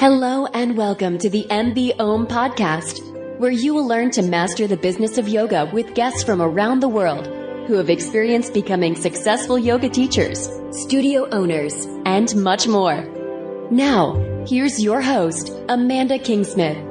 Hello and welcome to the MB Om podcast, where you will learn to master the business of yoga with guests from around the world who have experienced becoming successful yoga teachers, studio owners, and much more. Now, here's your host, Amanda Kingsmith.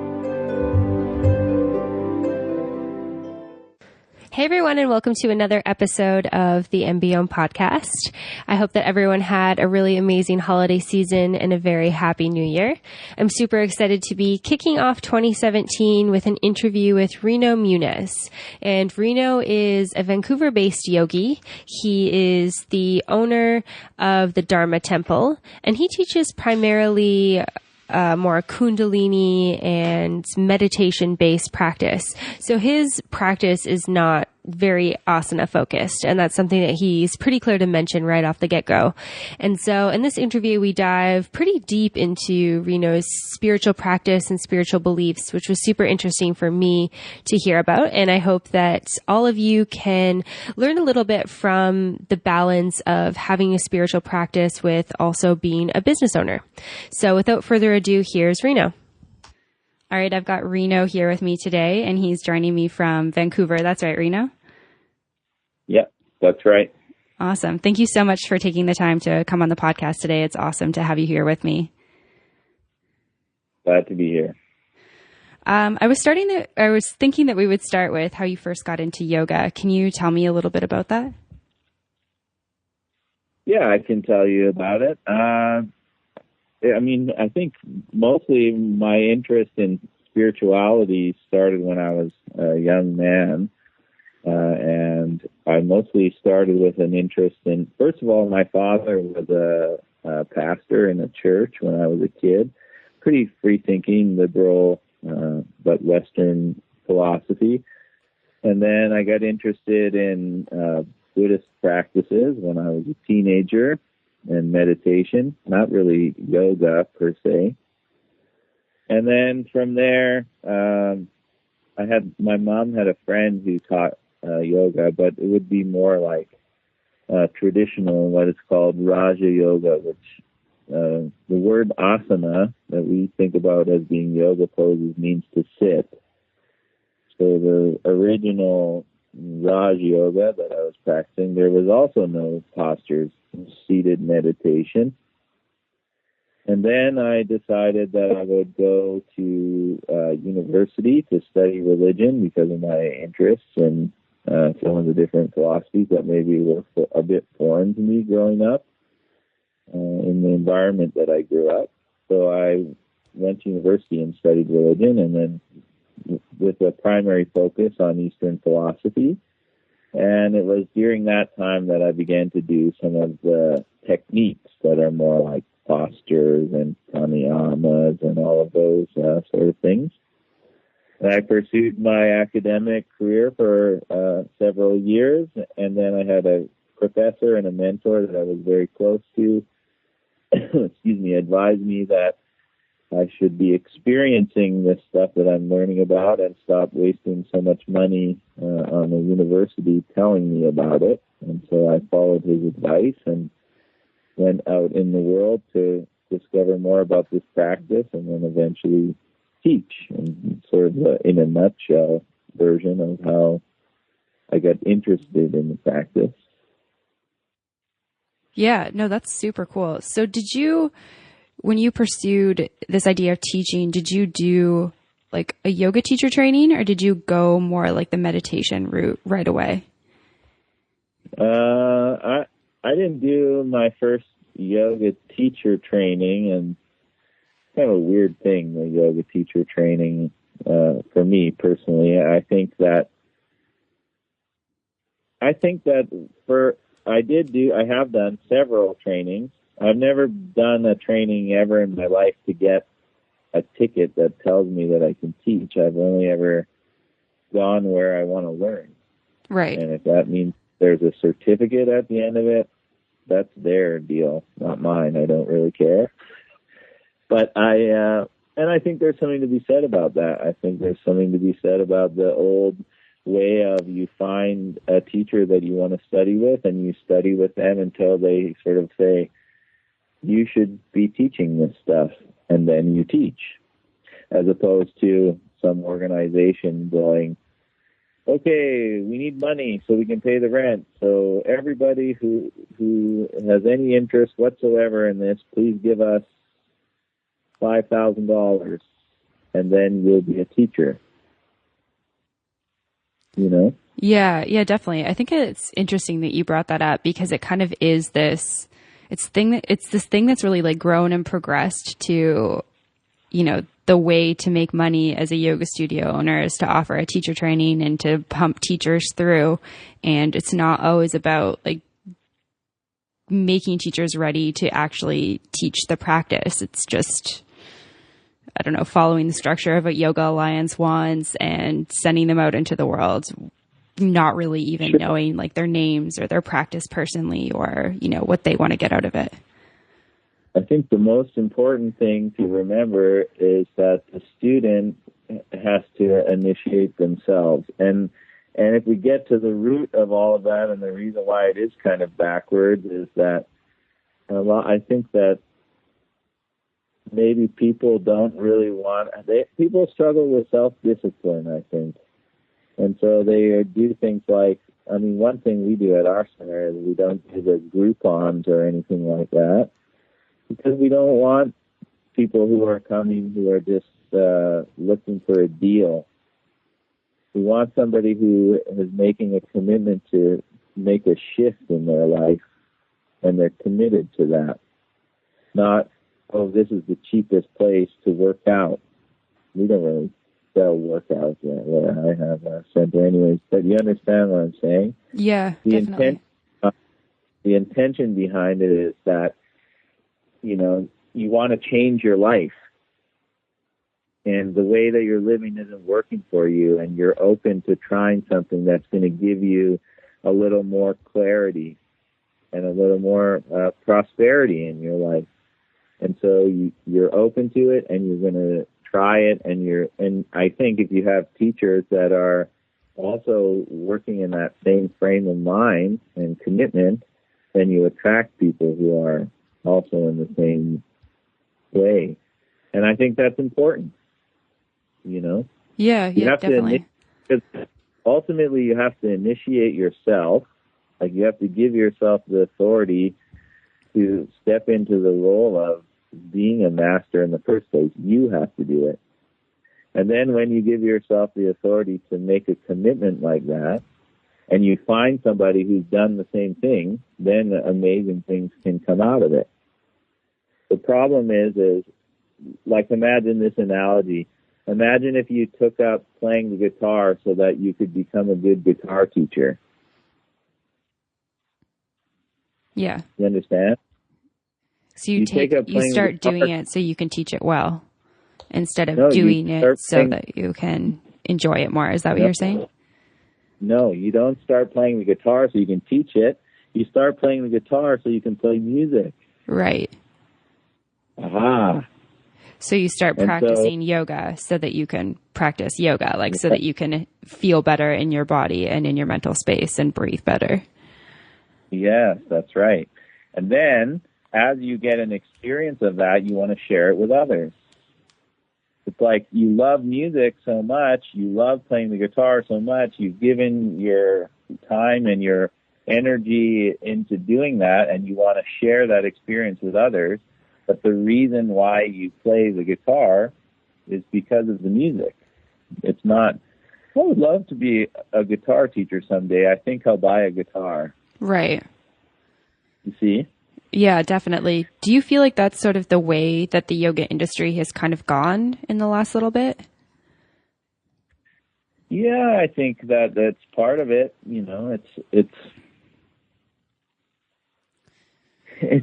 Hey everyone, and welcome to another episode of the MB Om podcast. I hope that everyone had a really amazing holiday season and a very happy new year. I'm super excited to be kicking off 2017 with an interview with Reno Muenz. And Reno is a Vancouver-based yogi. He is the owner of the Dharma Temple, and he teaches primarily more kundalini and meditation-based practice. So his practice is not very asana focused, and that's something that he's pretty clear to mention right off the get-go. And so in this interview, we dive pretty deep into Reno's spiritual practice and spiritual beliefs, which was super interesting for me to hear about. And I hope that all of you can learn a little bit from the balance of having a spiritual practice with also being a business owner. So without further ado, here's Reno. All right, I've got Reno here with me today, and he's joining me from Vancouver. That's right, Reno? Yep, that's right. Awesome. Thank you so much for taking the time to come on the podcast today. It's awesome to have you here with me. Glad to be here. I was thinking that we would start with how you first got into yoga. Can you tell me a little bit about that? Yeah, I can tell you about it. I think mostly my interest in spirituality started when I was a young man. And I mostly started with an interest in, first of all, my father was a pastor in a church when I was a kid. Pretty free-thinking, liberal, but Western philosophy. And then I got interested in Buddhist practices when I was a teenager, and meditation, not really yoga per se. And then from there, my mom had a friend who taught yoga, but it would be more like traditional, what is called Raja Yoga, which the word asana that we think about as being yoga poses means to sit. So the original Raj Yoga that I was practicing, there was also no postures, seated meditation. And then I decided that I would go to university to study religion because of my interests in some of the different philosophies that maybe were a bit foreign to me growing up in the environment that I grew up. So I went to university and studied religion, and then with a primary focus on Eastern philosophy. And it was during that time that I began to do some of the techniques that are more like postures and pranayamas and all of those sort of things. And I pursued my academic career for several years, and then I had a professor and a mentor that I was very close to, advised me that I should be experiencing this stuff that I'm learning about and stop wasting so much money on the university telling me about it. And so I followed his advice and went out in the world to discover more about this practice and then eventually teach, and sort of in a nutshell version of how I got interested in the practice. Yeah, no, that's super cool. So when you pursued this idea of teaching, did you do like a yoga teacher training, or did you go more like the meditation route right away? I didn't do my first yoga teacher training, and kind of a weird thing, the yoga teacher training, for me personally. I think that I have done several trainings. I've never done a training ever in my life to get a ticket that tells me that I can teach. I've only ever gone where I want to learn. Right. And if that means there's a certificate at the end of it, that's their deal, not mine. I don't really care. But I think there's something to be said about that. I think there's something to be said about the old way of you find a teacher that you want to study with, and you study with them until they sort of say, you should be teaching this stuff. and then you teach, as opposed to some organization going, okay, we need money so we can pay the rent. So everybody who has any interest whatsoever in this, please give us $5,000, and then you'll be a teacher. You know? Yeah, definitely. I think it's interesting that you brought that up, because it kind of is this, it's this thing that's really like grown and progressed to, you know, the way to make money as a yoga studio owner is to offer a teacher training and to pump teachers through. And it's not always about like making teachers ready to actually teach the practice. It's just, I don't know, following the structure of what Yoga Alliance wants and sending them out into the world, not really even knowing like their names or their practice personally, or, you know, what they want to get out of it. I think the most important thing to remember is that the student has to initiate themselves. And if we get to the root of all of that, and the reason why it is kind of backwards, is that I think that maybe people don't really people struggle with self-discipline, I think. And so they do things like, I mean, one thing we do at our center is we don't do the Groupons or anything like that, because we don't want people who are coming who are just looking for a deal. We want somebody who is making a commitment to make a shift in their life, and they're committed to that. Not, oh, this is the cheapest place to work out. We don't really sell workouts where I have a center anyways, but you understand what I'm saying? Yeah, definitely. The intention behind it is that, you know, you want to change your life, and the way that you're living isn't working for you, and you're open to trying something that's going to give you a little more clarity and a little more prosperity in your life. And so you're open to it, and you're going to try it, and I think if you have teachers that are also working in that same frame of mind and commitment, then you attract people who are also in the same way. And I think that's important, you know? Yeah, definitely. Because ultimately you have to initiate yourself. Like, you have to give yourself the authority to step into the role of being a master in the first place. You have to do it. And then when you give yourself the authority to make a commitment like that, and you find somebody who's done the same thing, then amazing things can come out of it. The problem is like, imagine this analogy. Imagine if you took up playing the guitar so that you could become a good guitar teacher. Yeah. You understand? So you start doing it so you can teach it well, instead of doing it so that you can enjoy it more. Is that what you're saying? No, you don't start playing the guitar so you can teach it. You start playing the guitar so you can play music. Right. Aha. So you start practicing yoga so that you can practice yoga, like so that you can feel better in your body and in your mental space and breathe better. Yes, that's right. And then as you get an experience of that, you want to share it with others. It's like you love music so much, you love playing the guitar so much, you've given your time and your energy into doing that, and you want to share that experience with others. But the reason why you play the guitar is because of the music. It's not, I would love to be a guitar teacher someday. I think I'll buy a guitar. Right. You see? Yeah, definitely. Do you feel like that's sort of the way that the yoga industry has kind of gone in the last little bit? Yeah, I think that's part of it. You know, it's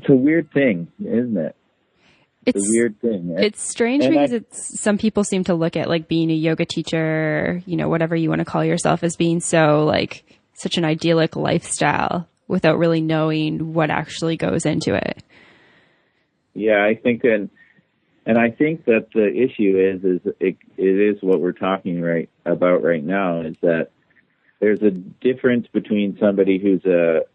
a weird thing, isn't it? It's a weird thing. It's strange because some people seem to look at like being a yoga teacher, you know, whatever you want to call yourself, as being so like such an idyllic lifestyle without really knowing what actually goes into it. Yeah, I think and I think that the issue is it is what we're talking about right now, is that there's a difference between somebody who's a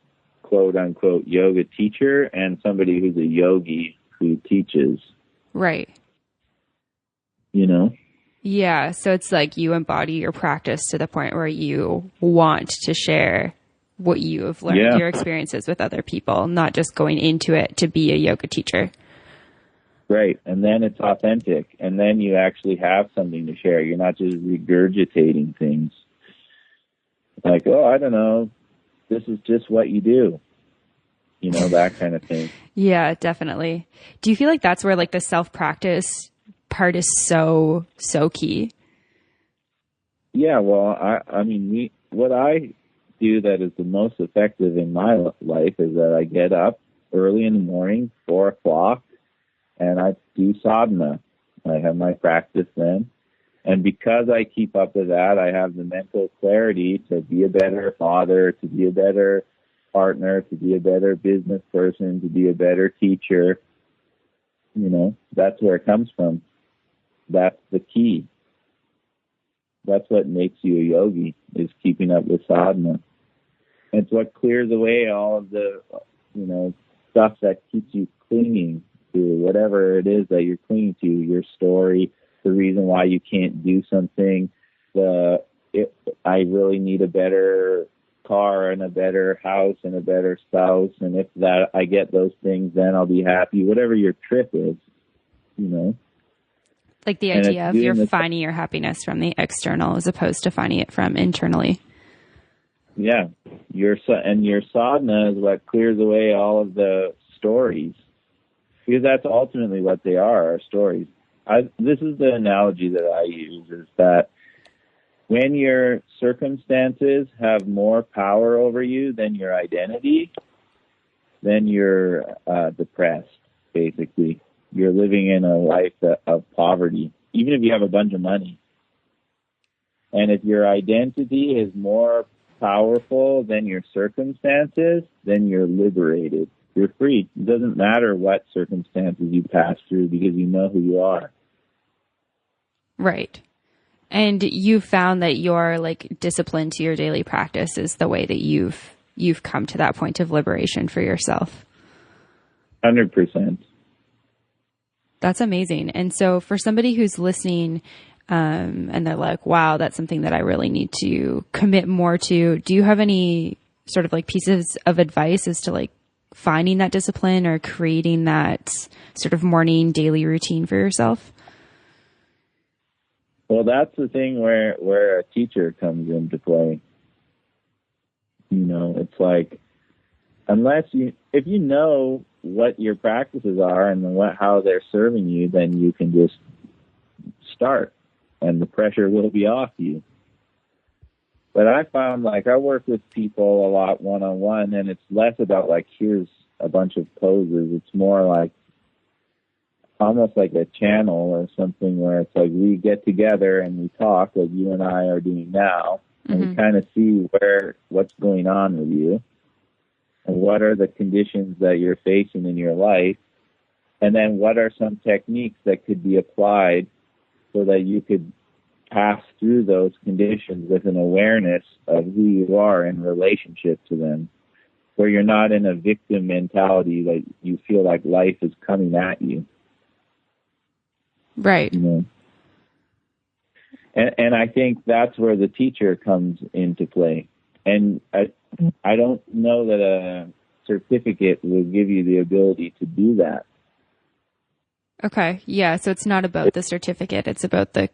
quote unquote yoga teacher and somebody who's a yogi who teaches. Right. you know? Yeah. So it's like you embody your practice to the point where you want to share what you have learned, your experiences with other people, not just going into it to be a yoga teacher. Right. And then it's authentic. And then you actually have something to share. You're not just regurgitating things. Like, oh, I don't know, this is just what you do. You know, that kind of thing. Yeah, definitely. Do you feel like that's where like the self-practice part is so key? Yeah, well, I mean, what I do that is the most effective in my life is that I get up early in the morning, 4 o'clock, and I do sadhana. I have my practice then. And because I keep up with that, I have the mental clarity to be a better father, to be a better partner, to be a better business person, to be a better teacher. You know, that's where it comes from. That's the key. That's what makes you a yogi, is keeping up with sadhana. It's what clears away all of the, you know, stuff that keeps you clinging to whatever it is that you're clinging to, your story, the reason why you can't do something, I really need a better car and a better house and a better spouse, and if that I get those things, then I'll be happy. Whatever your trip is, you know. Like the idea of you're finding your happiness from the external as opposed to finding it from internally. Yeah. Your sadhana is what clears away all of the stories, because that's ultimately what they are stories. This is the analogy that I use, is that when your circumstances have more power over you than your identity, then you're depressed, basically. You're living in a life of poverty, even if you have a bunch of money. And if your identity is more powerful than your circumstances, then you're liberated. You're free. It doesn't matter what circumstances you pass through, because you know who you are. Right. And you found that your like discipline to your daily practice is the way that you've come to that point of liberation for yourself. 100%. That's amazing. And so for somebody who's listening, and they're like, wow, that's something that I really need to commit more to, do you have any sort of like pieces of advice as to like finding that discipline or creating that sort of morning daily routine for yourself? Well, that's the thing where a teacher comes into play. You know, it's like, if you know what your practices are and how they're serving you, then you can just start and the pressure will be off you. But I found, like, I work with people a lot one-on-one, and it's less about, like, here's a bunch of poses. It's more like almost like a channel or something where it's like we get together and we talk like you and I are doing now, and we kind of see what's going on with you and what are the conditions that you're facing in your life, and then what are some techniques that could be applied so that you could pass through those conditions with an awareness of who you are in relationship to them, where you're not in a victim mentality that you feel like life is coming at you. Right. You know? And I think that's where the teacher comes into play. And I don't know that a certificate will give you the ability to do that. Okay. Yeah. So it's not about the certificate. It's about the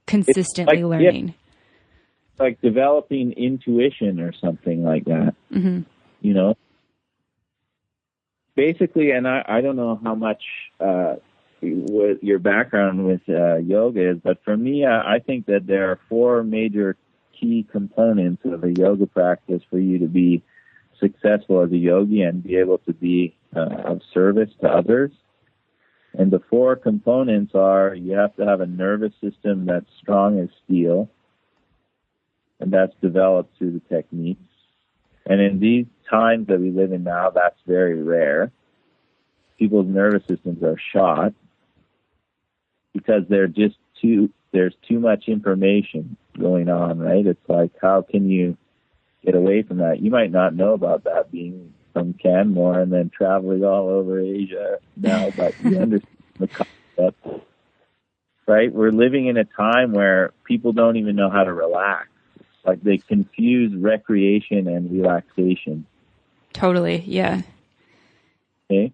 consistently learning. Yeah, like developing intuition or something like that. Mm-hmm. You know? Basically, and I don't know how much what your background with yoga is, but for me, I think that there are 4 major key components of a yoga practice for you to be successful as a yogi and be able to be of service to others. And the 4 components are, you have to have a nervous system that's strong as steel, and that's developed through the techniques. And in these times that we live in now, that's very rare. People's nervous systems are shot because there's too much information going on, right? It's like, how can you get away from that? You might not know about that, being from Canmore and then traveling all over Asia now, but you understand the concept. right? We're living in a time where people don't even know how to relax. Like they confuse recreation and relaxation. Totally. Yeah. Okay.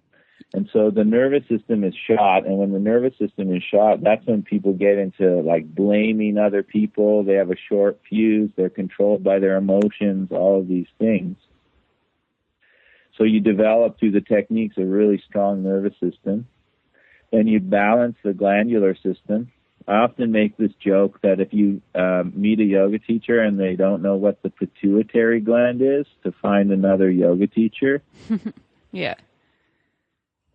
And so the nervous system is shot. And when the nervous system is shot, that's when people get into like blaming other people. They have a short fuse. They're controlled by their emotions, all of these things. So you develop through the techniques a really strong nervous system. Then you balance the glandular system. I often make this joke that if you meet a yoga teacher and they don't know what the pituitary gland is, to find another yoga teacher. Yeah.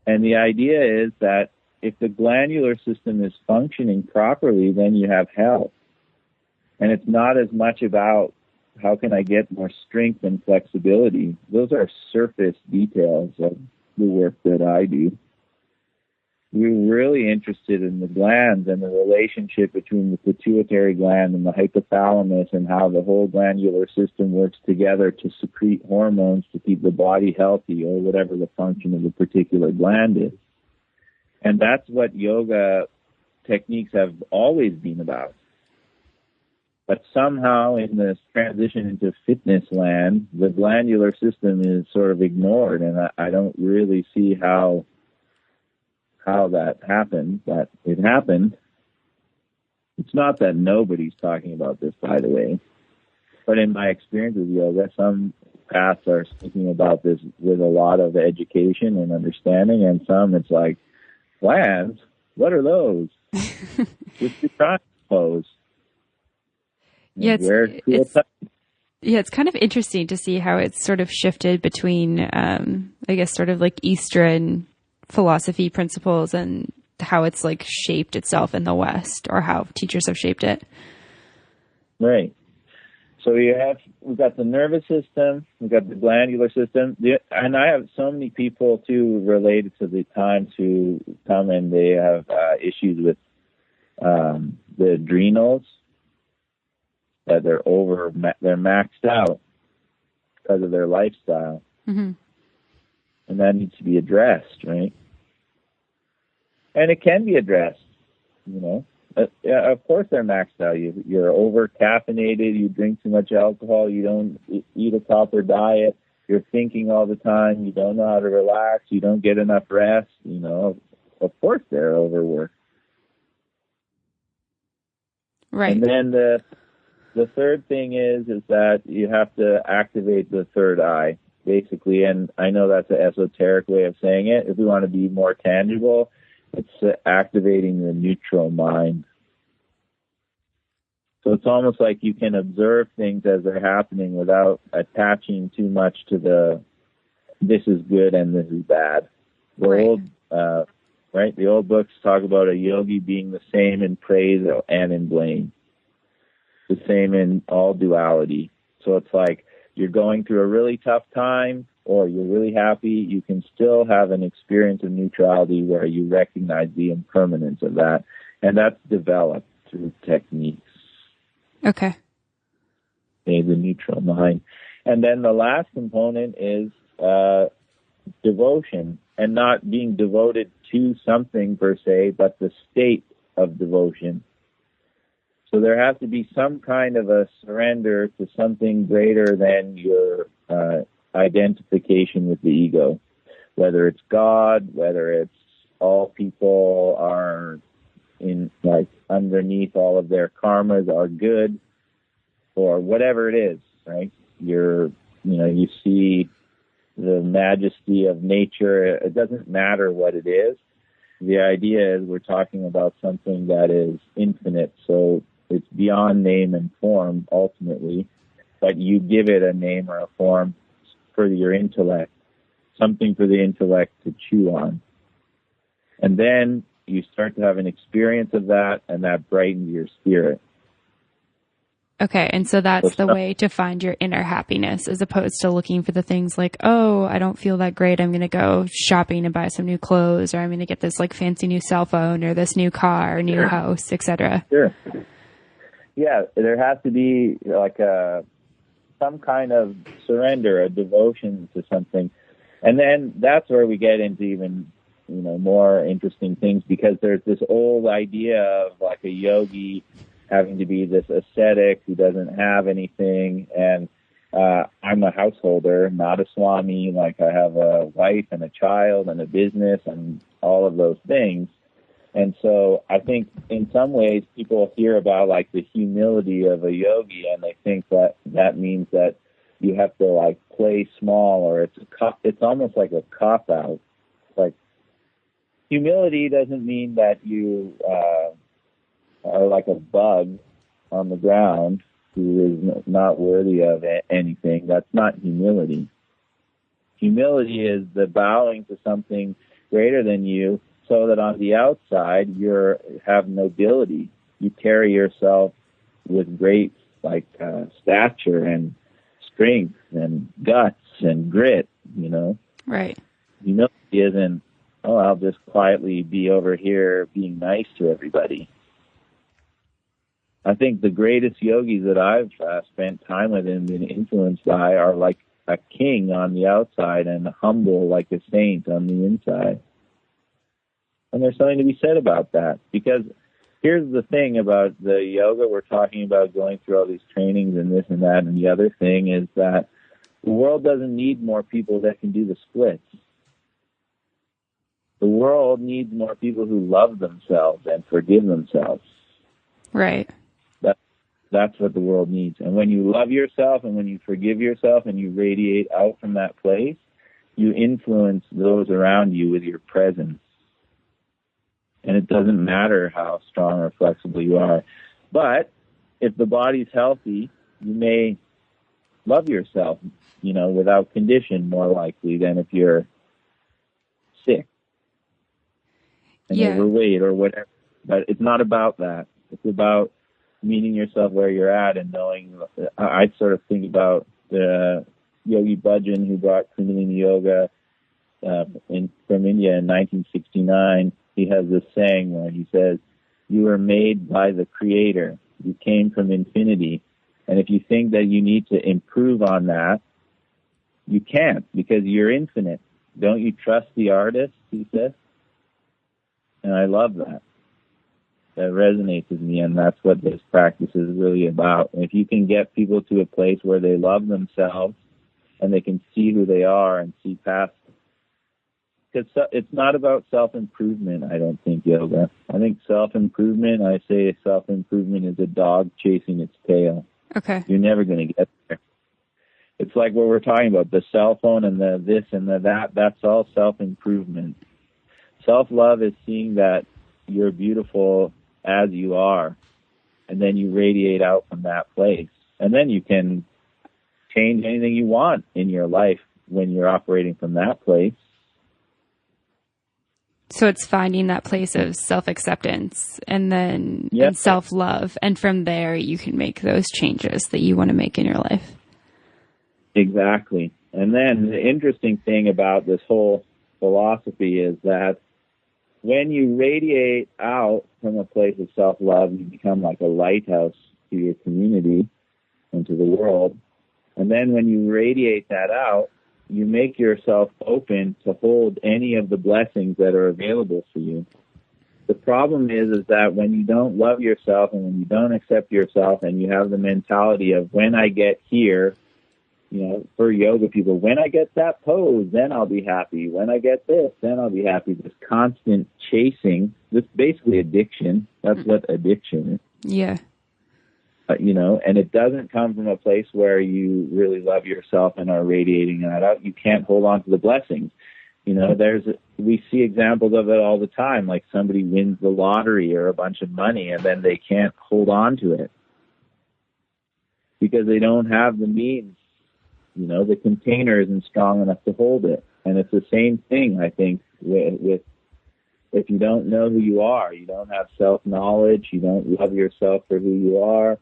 And the idea is that if the glandular system is functioning properly, then you have health. And it's not as much about how can I get more strength and flexibility. Those are surface details of the work that I do. We're really interested in the glands and the relationship between the pituitary gland and the hypothalamus and how the whole glandular system works together to secrete hormones to keep the body healthy or whatever the function of the particular gland is. And that's what yoga techniques have always been about. But somehow in this transition into fitness land, the glandular system is sort of ignored, and I don't really see how that happened, but it happened. It's not that nobody's talking about this, by the way, but in my experience with yoga, some paths are speaking about this with a lot of education and understanding, and some it's like, glands? What are those? Just the triangle pose. Yeah, it's kind of interesting to see how it's sort of shifted between, I guess, sort of like Eastern philosophy principles and how it's like shaped itself in the West, or how teachers have shaped it. Right. So we've got the nervous system, we've got the glandular system, and I have so many people too related to the times who come and they have issues with the adrenals, that they're maxed out because of their lifestyle. Mm-hmm. And that needs to be addressed, right? And it can be addressed, you know. Yeah, of course they're maxed out. You're over caffeinated, you drink too much alcohol, you don't eat a proper diet, you're thinking all the time, you don't know how to relax, you don't get enough rest, you know. Of course they're overworked. Right. And then the third thing is that you have to activate the third eye, basically, and I know that's an esoteric way of saying it. If we want to be more tangible, it's activating the neutral mind. So it's almost like you can observe things as they're happening without attaching too much to this is good and this is bad. The old books talk about a yogi being the same in praise and in blame, the same in all duality. So it's like you're going through a really tough time or you're really happy, you can still have an experience of neutrality where you recognize the impermanence of that. And that's developed through techniques. Okay. The neutral mind. And then the last component is devotion, and not being devoted to something per se, but the state of devotion. So there has to be some kind of a surrender to something greater than your identification with the ego, whether it's God, whether it's all people are in, like, underneath all of their karmas are good, or whatever it is, right? You see the majesty of nature. It doesn't matter what it is. The idea is we're talking about something that is infinite, so it's beyond name and form ultimately, but you give it a name or a form for your intellect, something for the intellect to chew on. And then you start to have an experience of that, and that brightens your spirit. Okay, and so that's the way to find your inner happiness, as opposed to looking for the things like, oh, I don't feel that great, I'm going to go shopping and buy some new clothes, or I'm going to get this like fancy new cell phone, or this new car, or new house, etc. Sure. Yeah, there has to be like some kind of surrender, a devotion to something. And then that's where we get into even more interesting things, because there's this old idea of like a yogi having to be this ascetic who doesn't have anything. And I'm a householder, not a swami. Like, I have a wife and a child and a business and all of those things. And so I think in some ways people hear about like the humility of a yogi, and they think that that means that you have to like play small, or it's almost like a cop out. Like, humility doesn't mean that you are like a bug on the ground who is not worthy of anything. That's not humility. Humility is the bowing to something greater than you, so that on the outside you have nobility. You carry yourself with great stature and strength and guts and grit, Right. Humility isn't, I'll just quietly be over here being nice to everybody. I think the greatest yogis that I've spent time with and been influenced by are like a king on the outside and humble like a saint on the inside. And there's something to be said about that, because here's the thing about the yoga we're talking about, going through all these trainings and this and that, and the other thing is that the world doesn't need more people that can do the splits. The world needs more people who love themselves and forgive themselves. Right. That's what the world needs. And when you love yourself and when you forgive yourself and you radiate out from that place, you influence those around you with your presence. And it doesn't matter how strong or flexible you are. But if the body's healthy, you may love yourself, without condition, more likely than if you're sick and overweight or whatever. But it's not about that. It's about meeting yourself where you're at and knowing. I sort of think about the Yogi Bhajan who brought Kundalini Yoga from India in 1969. He has this saying where he says, "You were made by the Creator. You came from infinity. And if you think that you need to improve on that, you can't, because you're infinite. Don't you trust the artist?" he says. And I love that. That resonates with me, and that's what this practice is really about. And if you can get people to a place where they love themselves and they can see who they are and see past, because it's not about self-improvement, I don't think, yoga. I think self-improvement, I say self-improvement is a dog chasing its tail. Okay. You're never going to get there. It's like what we're talking about, the cell phone and the this and the that, that's all self-improvement. Self-love is seeing that you're beautiful as you are, and then you radiate out from that place. And then you can change anything you want in your life when you're operating from that place. So it's finding that place of self-acceptance and then and self-love. And from there, you can make those changes that you want to make in your life. Exactly. And then the interesting thing about this whole philosophy is that when you radiate out from a place of self-love, you become like a lighthouse to your community and to the world. And then when you radiate that out, you make yourself open to hold any of the blessings that are available for you. The problem is that when you don't love yourself and when you don't accept yourself and you have the mentality of when I get here, for yoga people, when I get that pose, then I'll be happy. When I get this, then I'll be happy. This constant chasing, this basically addiction. That's what addiction is. Yeah. And it doesn't come from a place where you really love yourself and are radiating that out. You can't hold on to the blessings. We see examples of it all the time, like somebody wins the lottery or a bunch of money and then they can't hold on to it because they don't have the means. The container isn't strong enough to hold it. And it's the same thing, I think, with if you don't know who you are, you don't have self-knowledge, you don't love yourself for who you are,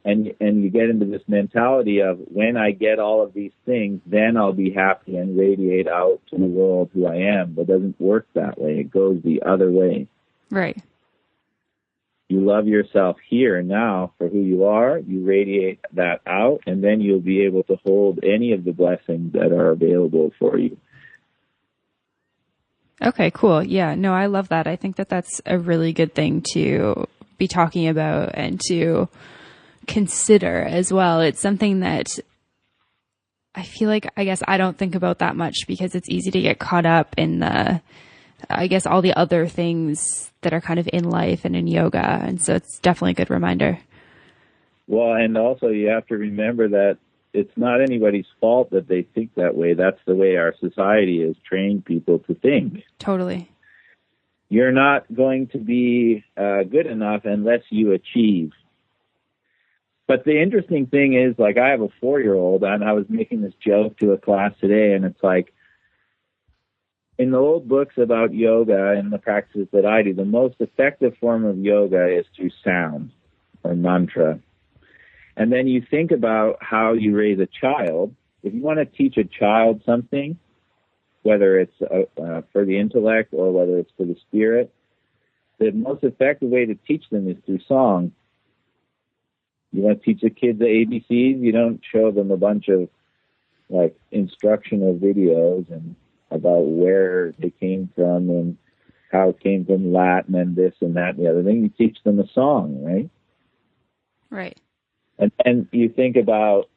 and you get into this mentality of when I get all of these things, then I'll be happy and radiate out to the world who I am. But it doesn't work that way. It goes the other way. Right. You love yourself here and now for who you are, you radiate that out, and then you'll be able to hold any of the blessings that are available for you. Okay, cool. Yeah, no, I love that. I think that that's a really good thing to be talking about and to consider as well. It's something that I feel like, I guess I don't think about that much because it's easy to get caught up in I guess all the other things that are kind of in life and in yoga. And so it's definitely a good reminder. Well, and also you have to remember that it's not anybody's fault that they think that way. That's the way our society has trained people to think. Totally. You're not going to be good enough unless you achieve. But the interesting thing is, like, I have a 4-year-old, and I was making this joke to a class today, and it's like, in the old books about yoga and the practices that I do, the most effective form of yoga is through sound or mantra. And then you think about how you raise a child. If you want to teach a child something, whether it's for the intellect or whether it's for the spirit, the most effective way to teach them is through song. You want to teach the kids the ABCs, you don't show them a bunch of like instructional videos and about where they came from and how it came from Latin and this and that and the other thing. You teach them a song, right? Right. And you think about,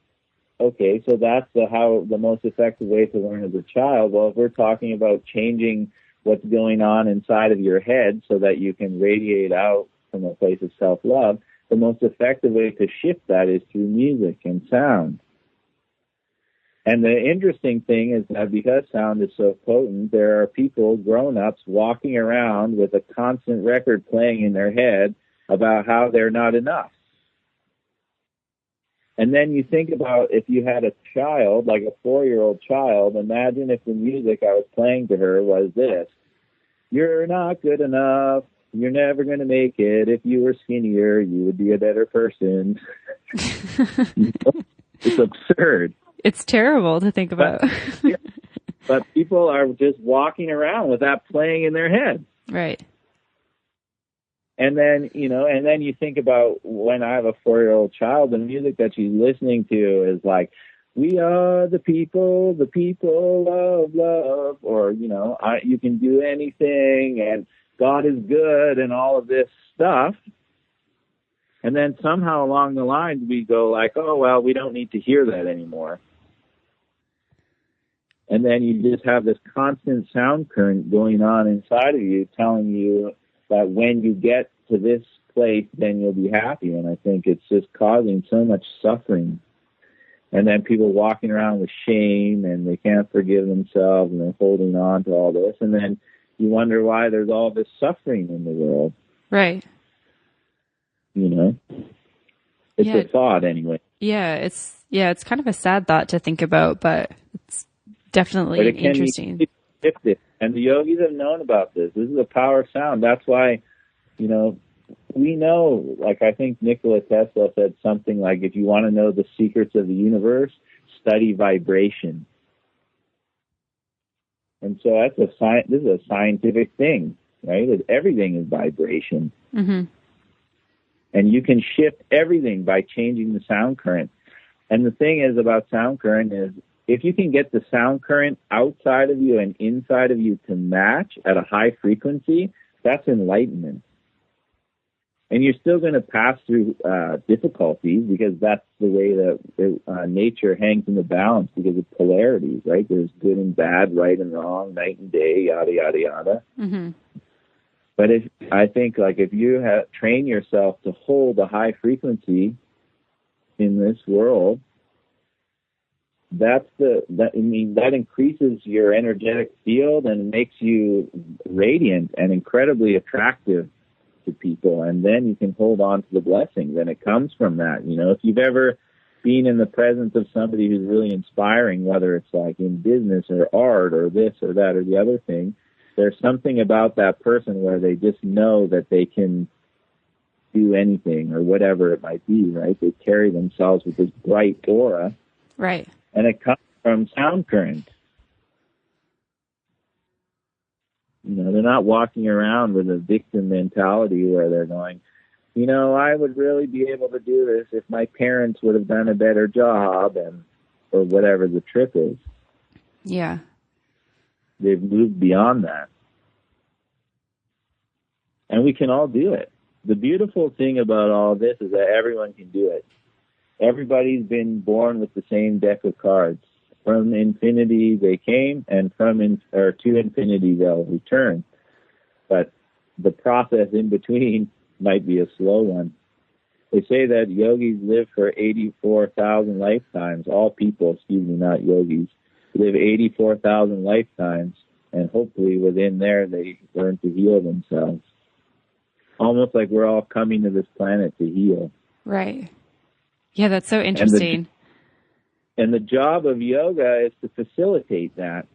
okay, so that's the most effective way to learn as a child. Well, if we're talking about changing what's going on inside of your head so that you can radiate out from a place of self-love, the most effective way to shift that is through music and sound. And the interesting thing is that because sound is so potent, there are people, grown-ups, walking around with a constant record playing in their head about how they're not enough. And then you think about if you had a child, like a 4-year-old child, imagine if the music I was playing to her was this: you're not good enough, you're never going to make it, if you were skinnier, you would be a better person. It's absurd. It's terrible to think about. But people are just walking around with that playing in their head. Right. And then, you think about when I have a 4-year-old child, the music that she's listening to is like, we are the people of love, or, you can do anything, and God is good, and all of this stuff. And then somehow along the lines, we go like, oh, well, we don't need to hear that anymore. And then you just have this constant sound current going on inside of you telling you that when you get to this place, then you'll be happy. And I think it's just causing so much suffering. And then people walking around with shame and they can't forgive themselves and they're holding on to all this. And then you wonder why there's all this suffering in the world. Right. It's a thought anyway. Yeah, it's kind of a sad thought to think about, but it's definitely interesting. And the yogis have known about this. This is the power of sound. That's why, we know, like I think Nikola Tesla said something like, if you want to know the secrets of the universe, study vibration. And so this is a scientific thing, right? Everything is vibration. Mm-hmm. And you can shift everything by changing the sound current. And the thing is about sound current is, if you can get the sound current outside of you and inside of you to match at a high frequency, that's enlightenment. And you're still going to pass through difficulties because that's the way that nature hangs in the balance because of polarities, right? There's good and bad, right and wrong, night and day, yada, yada, yada. Mm-hmm. But I think if you train yourself to hold a high frequency in this world, that increases your energetic field and makes you radiant and incredibly attractive to people. And then you can hold on to the blessings, and it comes from that. If you've ever been in the presence of somebody who's really inspiring, whether it's like in business or art or this or that or the other thing, there's something about that person where they just know that they can do anything or whatever it might be, right? They carry themselves with this bright aura. Right. And it comes from sound current. They're not walking around with a victim mentality where they're going, I would really be able to do this if my parents would have done a better job or whatever the trip is. Yeah. They've moved beyond that. And we can all do it. The beautiful thing about all this is that everyone can do it. Everybody's been born with the same deck of cards. From infinity they came, and to infinity they'll return. But the process in between might be a slow one. They say that yogis live for 84,000 lifetimes. All people, not yogis, live 84,000 lifetimes, and hopefully within there they learn to heal themselves. Almost like we're all coming to this planet to heal. Right. Yeah, that's so interesting. And the job of yoga is to facilitate that.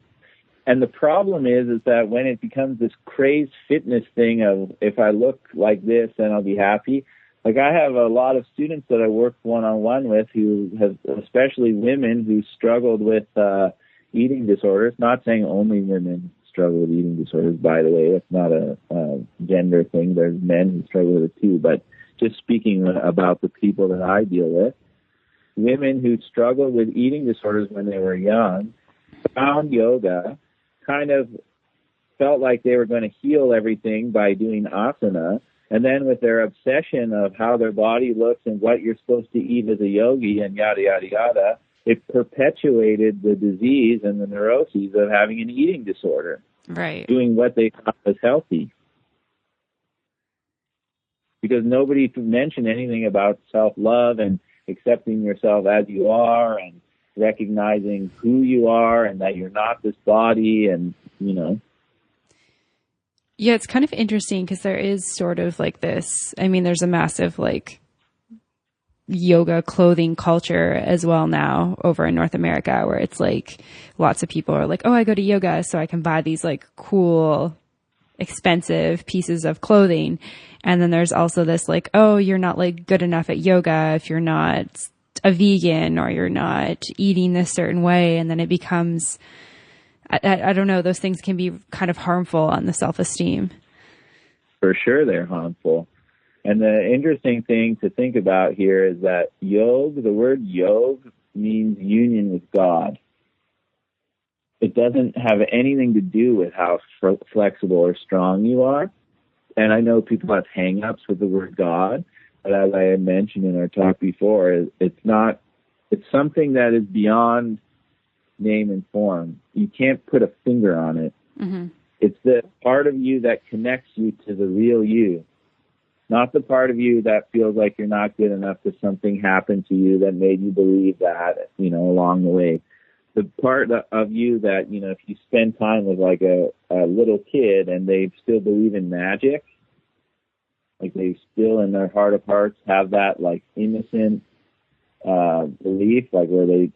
And the problem is that when it becomes this crazed fitness thing of, if I look like this, then I'll be happy. Like, I have a lot of students that I work one-on-one with who have, especially women who struggled with eating disorders. Not saying only women struggle with eating disorders, by the way. It's not a gender thing. There's men who struggle with it too. But just speaking about the people that I deal with, women who struggled with eating disorders when they were young found yoga, kind of felt like they were going to heal everything by doing asana, and then with their obsession of how their body looks and what you're supposed to eat as a yogi and yada, yada, yada, it perpetuated the disease and the neuroses of having an eating disorder. Right. Doing what they thought was healthy. Because nobody mentioned anything about self-love and accepting yourself as you are and recognizing who you are and that you're not this body and, Yeah, it's kind of interesting because there is sort of like this, there's a massive like yoga clothing culture as well now over in North America, where it's like lots of people are like, oh, I go to yoga so I can buy these like cool, expensive pieces of clothing. And then there's also this like, oh, you're not like good enough at yoga if you're not a vegan or you're not eating this certain way. And then it becomes, I don't know, those things can be kind of harmful on the self-esteem. For sure they're harmful. And the interesting thing to think about here is that the word yog means union with God. It doesn't have anything to do with how flexible or strong you are. And I know people have hang-ups with the word God, but as I had mentioned in our talk before, it's something that is beyond name and form. You can't put a finger on it. Mm-hmm. It's the part of you that connects you to the real you, not the part of you that feels like you're not good enough because something happened to you that made you believe that, along the way. The part of you that, if you spend time with like a little kid and they still believe in magic, like they still in their heart of hearts have that like innocent belief, like where they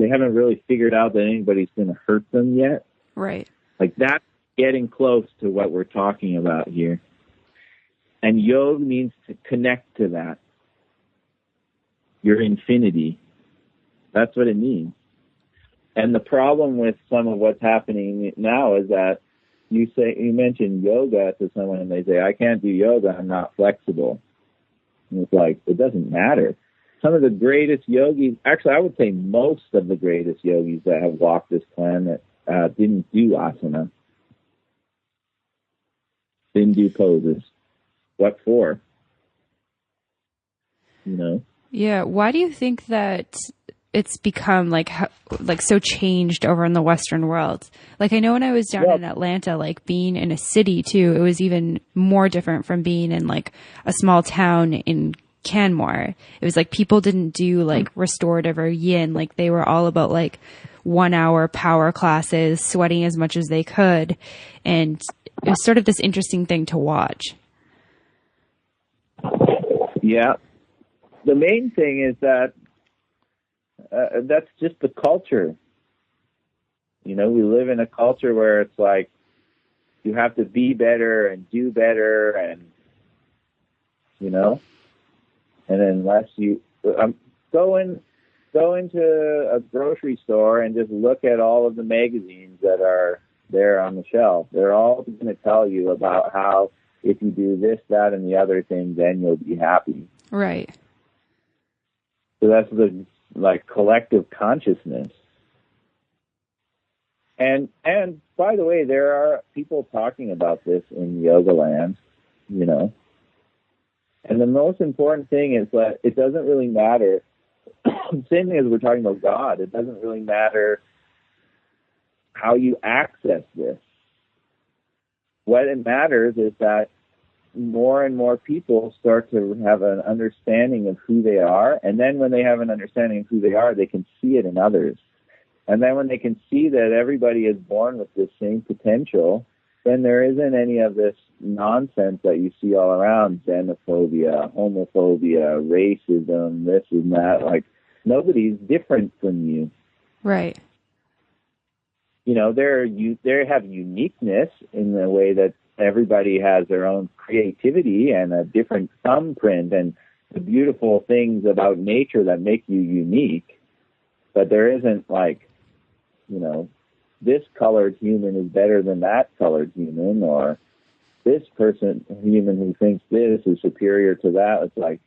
haven't really figured out that anybody's going to hurt them yet. Right. Like that's getting close to what we're talking about here. And yoga means to connect to that. Your infinity. That's what it means. And the problem with some of what's happening now is that you mention yoga to someone and they say, I can't do yoga, I'm not flexible. And it's like, it doesn't matter. Some of the greatest yogis, actually I would say most of the greatest yogis that have walked this planet didn't do asana. Didn't do poses. What for? Yeah. Why do you think that it's become like so changed over in the Western world? Like I know when I was down in Atlanta, like being in a city too, it was even more different from being in like a small town in Canmore. It was like people didn't do like restorative or yin. Like they were all about like 1 hour power classes, sweating as much as they could. And it was sort of this interesting thing to watch. Yeah. The main thing is that that's just the culture. We live in a culture where it's like you have to be better and do better and, and unless you go into a grocery store and just look at all of the magazines that are there on the shelf. They're all going to tell you about how if you do this, that, and the other thing, then you'll be happy. Right. So that's the collective consciousness. And by the way, there are people talking about this in yoga land. you know. And the most important thing is that it doesn't really matter. Same thing as we're talking about God. It doesn't really matter how you access this. What it matters is that more and more people start to have an understanding of who they are. And then when they have an understanding of who they are, they can see it in others. And then when they can see that everybody is born with this same potential, then there isn't any of this nonsense that you see all around, xenophobia, homophobia, racism, this and that. Like, nobody's different from you. Right. You know, they have uniqueness in the way that everybody has their own creativity and a different thumbprint and the beautiful things about nature that make you unique. But there isn't like, you know, this colored human is better than that colored human, or this human who thinks this is superior to that. It's like,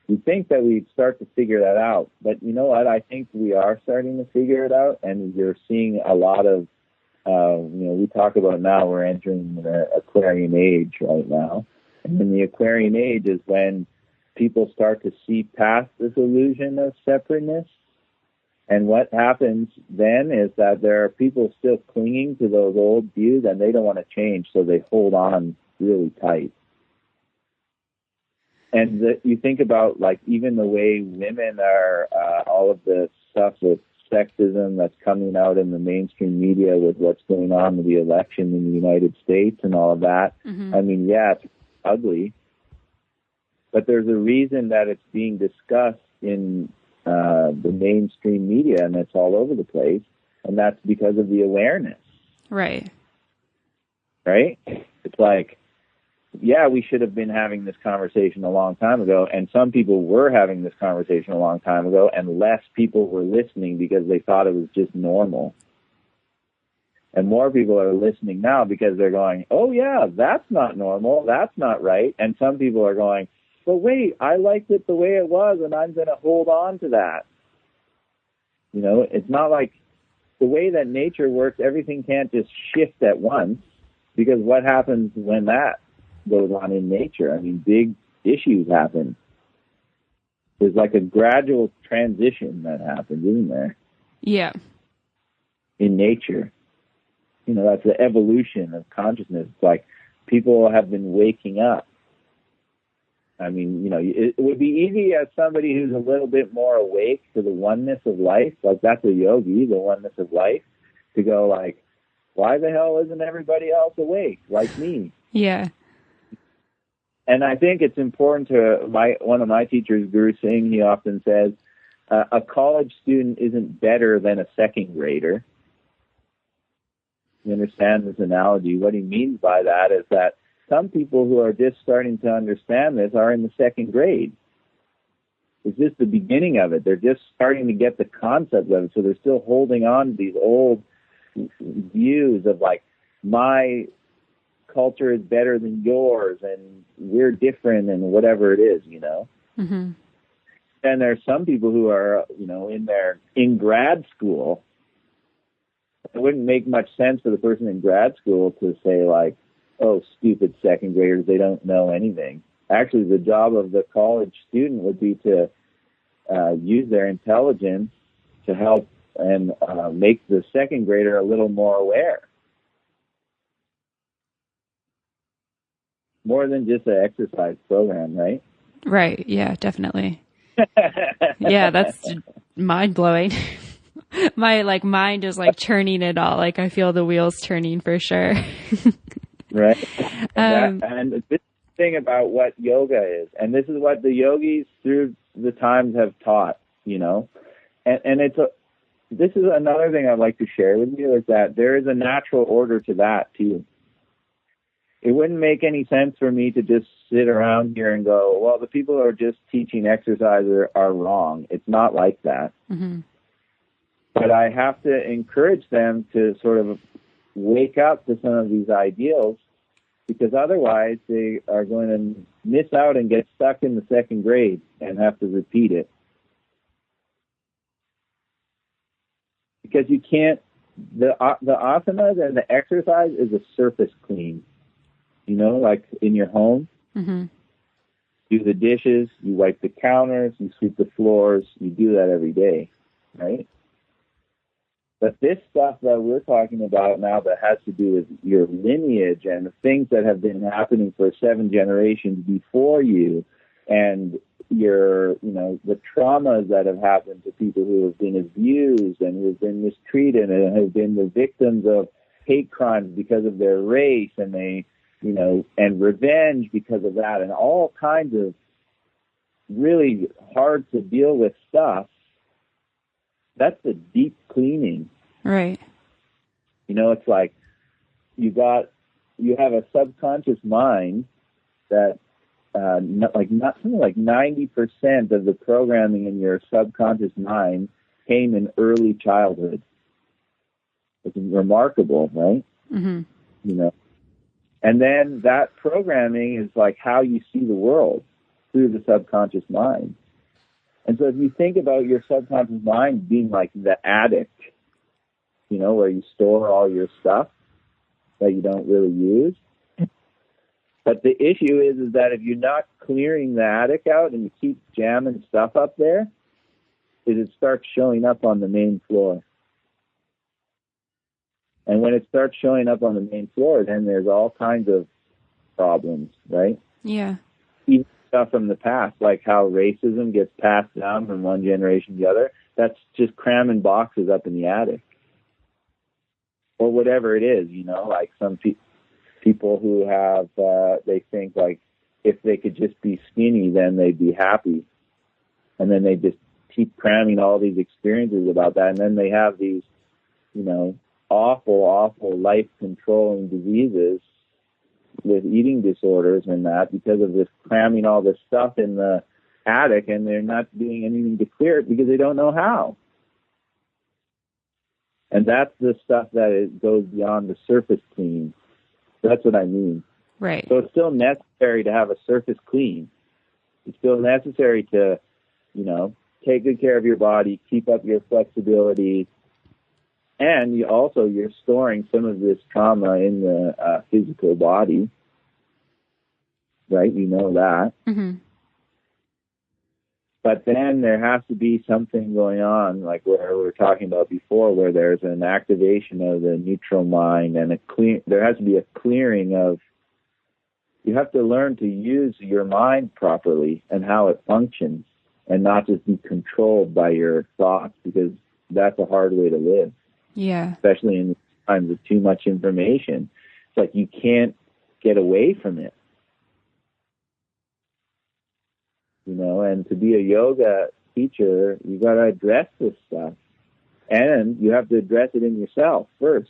we think that we'd start to figure that out. But you know what? I think we are starting to figure it out, and you're seeing a lot of, you know, we talk about now we're entering the Aquarian age right now. And in the Aquarian age is when people start to see past this illusion of separateness. And what happens then is that there are people still clinging to those old views, and they don't want to change, so they hold on really tight. And you think about, like, even the way women are, all of the stuff with sexism that's coming out in the mainstream media with what's going on with the election in the United States and all of that. Mm-hmm. I mean, yeah, it's ugly, but there's a reason that it's being discussed in the mainstream media, and it's all over the place, and that's because of the awareness. Right. Right? It's like, yeah, we should have been having this conversation a long time ago, and some people were having this conversation a long time ago, and less people were listening because they thought it was just normal. And more people are listening now because they're going, oh, yeah, that's not normal, that's not right. And some people are going, but wait, I liked it the way it was, and I'm going to hold on to that. You know, it's not like the way that nature works, everything can't just shift at once, because what happens when that goes on in nature? I mean, big issues happen. There's like a gradual transition that happens, isn't there? Yeah. In nature. You know, that's the evolution of consciousness. It's like people have been waking up. I mean, you know, it would be easy as somebody who's a little bit more awake to the oneness of life, like that's a yogi, the oneness of life, to go like, why the hell isn't everybody else awake like me? Yeah. And I think it's important to, one of my teachers, Guru Singh, he often says, a college student isn't better than a second grader. You understand this analogy? What he means by that is that some people who are just starting to understand this are in the second grade. It's just the beginning of it. They're just starting to get the concept of it, so they're still holding on to these old views of like, my culture is better than yours, and we're different, and whatever it is, you know. Mm-hmm. And there's some people who are, you know, in grad school. It wouldn't make much sense for the person in grad school to say like, oh, stupid second graders, they don't know anything. Actually, the job of the college student would be to use their intelligence to help and make the second grader a little more aware. More than just an exercise program, right? Right. Yeah, definitely. Yeah, that's mind-blowing. My mind is like churning it all. Like I feel the wheels turning for sure. Right. And this thing about what yoga is, and this is what the yogis through the times have taught, you know, and this is another thing I'd like to share with you, is that there is a natural order to that too. It wouldn't make any sense for me to just sit around here and go, well, the people who are just teaching exercise are wrong. It's not like that. Mm-hmm. But I have to encourage them to sort of wake up to some of these ideals, because otherwise they are going to miss out and get stuck in the second grade and have to repeat it. Because you can't, the asanas and the exercise is a surface clean. you know, like in your home. Mm-hmm. Do the dishes, you wipe the counters, you sweep the floors, you do that every day, right? But this stuff that we're talking about now that has to do with your lineage and the things that have been happening for 7 generations before you, and your, you know, the traumas that have happened to people who have been abused and who have been mistreated and have been the victims of hate crimes because of their race, and they, you know, and revenge because of that, and all kinds of really hard to deal with stuff. That's the deep cleaning. Right. You know, it's like you have a subconscious mind that something like 90% of the programming in your subconscious mind came in early childhood. It's remarkable, right? Mm-hmm. You know, and then that programming is like how you see the world through the subconscious mind. And so if you think about your subconscious mind being like the attic, you know, where you store all your stuff that you don't really use. But the issue is that if you're not clearing the attic out and you keep jamming stuff up there, it starts showing up on the main floor. And when it starts showing up on the main floor, then there's all kinds of problems, right? Yeah. Even stuff from the past, like how racism gets passed down from one generation to the other, that's just cramming boxes up in the attic. Or whatever it is, you know, like some people who have, they think like if they could just be skinny, then they'd be happy. And then they just keep cramming all these experiences about that. And then they have these, you know, awful life-controlling diseases with eating disorders and that because of this cramming all this stuff in the attic, and they're not doing anything to clear it because they don't know how. And that's the stuff that goes beyond the surface clean. That's what I mean. Right. So it's still necessary to have a surface clean. It's still necessary to, you know, take good care of your body, keep up your flexibility, and you're storing some of this trauma in the physical body, right? You know that. Mm-hmm. But then there has to be something going on, like where we were talking about before, where there's an activation of the neutral mind and there has to be a clearing of, you have to learn to use your mind properly and how it functions and not just be controlled by your thoughts, because that's a hard way to live. Yeah. Especially in times of too much information. It's like you can't get away from it. You know, and to be a yoga teacher, you got to address this stuff. And you have to address it in yourself first.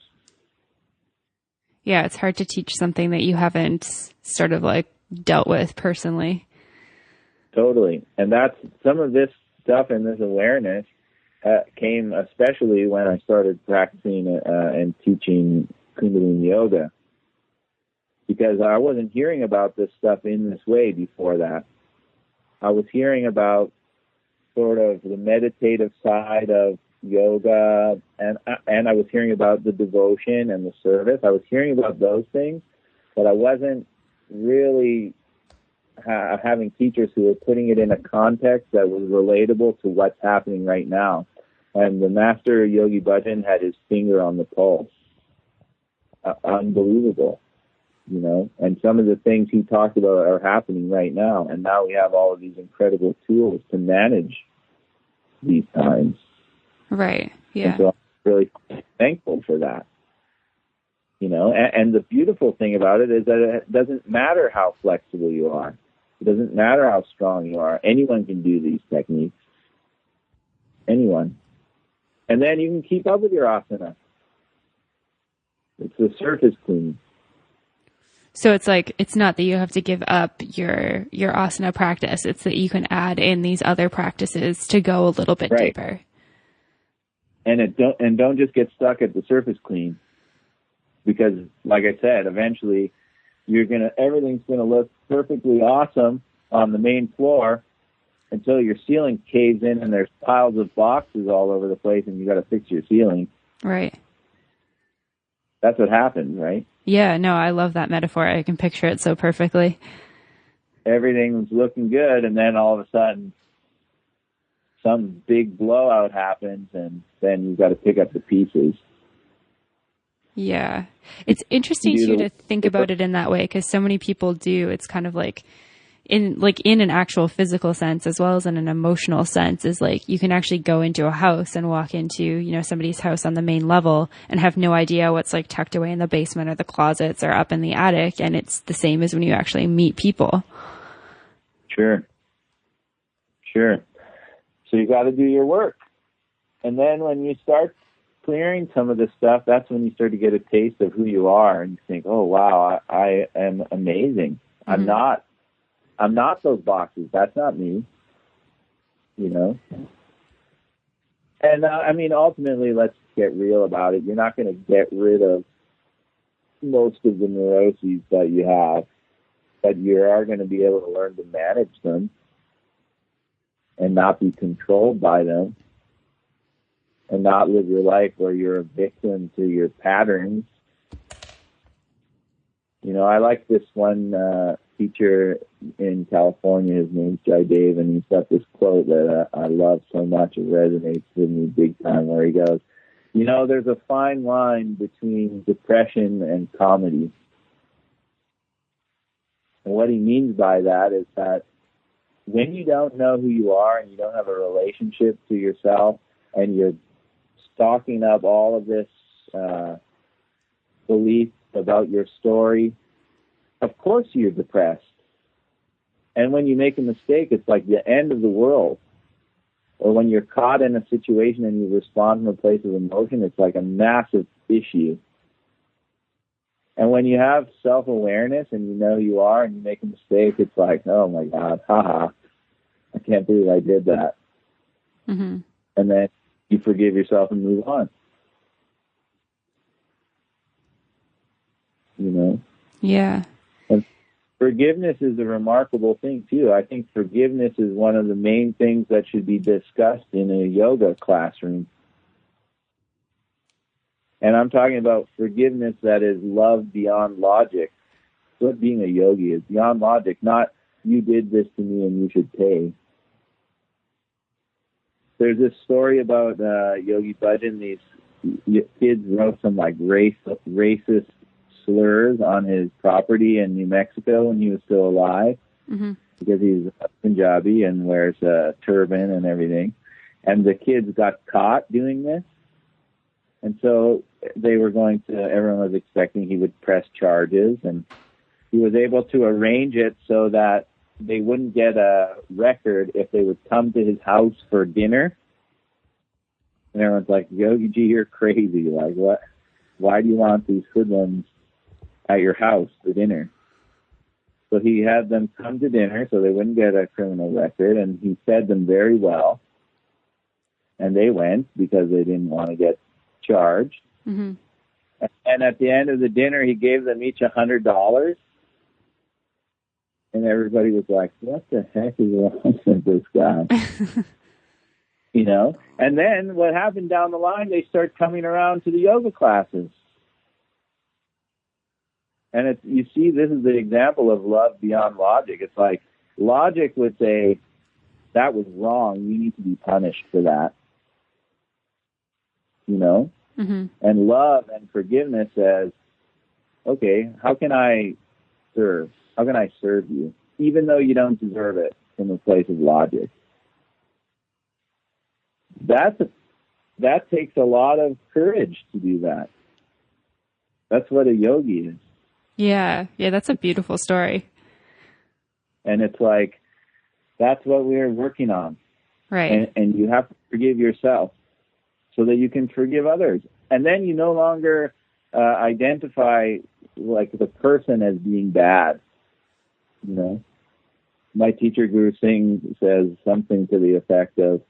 Yeah, it's hard to teach something that you haven't sort of like dealt with personally. Totally. And that's some of this stuff and this awareness came especially when I started practicing and teaching kundalini yoga. Because I wasn't hearing about this stuff in this way before that. I was hearing about sort of the meditative side of yoga, and I was hearing about the devotion and the service. I was hearing about those things, but I wasn't really having teachers who were putting it in a context that was relatable to what's happening right now. And the master Yogi Bhajan had his finger on the pulse. Unbelievable. You know, and some of the things he talked about are happening right now. And now we have all of these incredible tools to manage these times. Right. Yeah. And so I'm really thankful for that. You know, and the beautiful thing about it is that it doesn't matter how flexible you are. It doesn't matter how strong you are. Anyone can do these techniques. Anyone. And then you can keep up with your asana. It's the surface clean. So it's like, it's not that you have to give up your asana practice. It's that you can add in these other practices to go a little bit deeper. And don't just get stuck at the surface clean, because like I said, eventually everything's gonna look perfectly awesome on the main floor until your ceiling caves in and there's piles of boxes all over the place and you got to fix your ceiling. Right. That's what happens, right? Yeah, no, I love that metaphor. I can picture it so perfectly. Everything was looking good, and then all of a sudden some big blowout happens, and then you've got to pick up the pieces. Yeah. It's interesting too to think about it in that way, because so many people do. It's kind of like in an actual physical sense as well as in an emotional sense, is like you can actually go into a house and walk into, you know, somebody's house on the main level and have no idea what's like tucked away in the basement or the closets or up in the attic. And it's the same as when you actually meet people. Sure. So you got to do your work. And then when you start clearing some of this stuff, that's when you start to get a taste of who you are, and you think, oh, wow, I am amazing. Mm-hmm. I'm not those boxes. That's not me, you know? And I mean, ultimately, let's get real about it. You're not going to get rid of most of the neuroses that you have, but you are going to be able to learn to manage them and not be controlled by them, and not live your life where you're a victim to your patterns. You know, I like this one teacher in California. His name's Jaidev, and he's got this quote that I love so much. It resonates with me big time, where he goes, you know, there's a fine line between depression and comedy. And what he means by that is that when you don't know who you are and you don't have a relationship to yourself, and you're stocking up all of this belief about your story, of course you're depressed. And when you make a mistake, it's like the end of the world. Or when you're caught in a situation and you respond from a place of emotion, it's like a massive issue. And when you have self-awareness and you know who you are and you make a mistake, it's like, oh my God, haha, I can't believe I did that. Mm-hmm. And then you forgive yourself and move on. You know? Yeah. And forgiveness is a remarkable thing, too. I think forgiveness is one of the main things that should be discussed in a yoga classroom. And I'm talking about forgiveness that is love beyond logic. What being a yogi is, beyond logic, not you did this to me and you should pay. There's this story about Yogi Bhajan. These kids wrote some like racist slurs on his property in New Mexico when he was still alive, mm-hmm. because he's Punjabi and wears a turban and everything. And the kids got caught doing this. And so everyone was expecting he would press charges, and he was able to arrange it so that they wouldn't get a record if they would come to his house for dinner. And everyone's like, Yogi G, you're crazy. Like, what? Why do you want these hoodlums at your house for dinner? So he had them come to dinner so they wouldn't get a criminal record, and he fed them very well. And they went because they didn't want to get charged. Mm-hmm. And at the end of the dinner, he gave them each $100. And everybody was like, what the heck is wrong with this guy? You know? And then what happened down the line, they start coming around to the yoga classes. And you see, this is the example of love beyond logic. It's like logic would say, that was wrong. You need to be punished for that. You know? Mm-hmm. And love and forgiveness says, okay, how can I serve? How can I serve you? Even though you don't deserve it from a place of logic. That takes a lot of courage to do that. That's what a yogi is. Yeah, that's a beautiful story. And it's like, that's what we're working on. Right. And you have to forgive yourself so that you can forgive others. And then you no longer identify like the person as being bad. You know, my teacher Guru Singh says something to the effect of,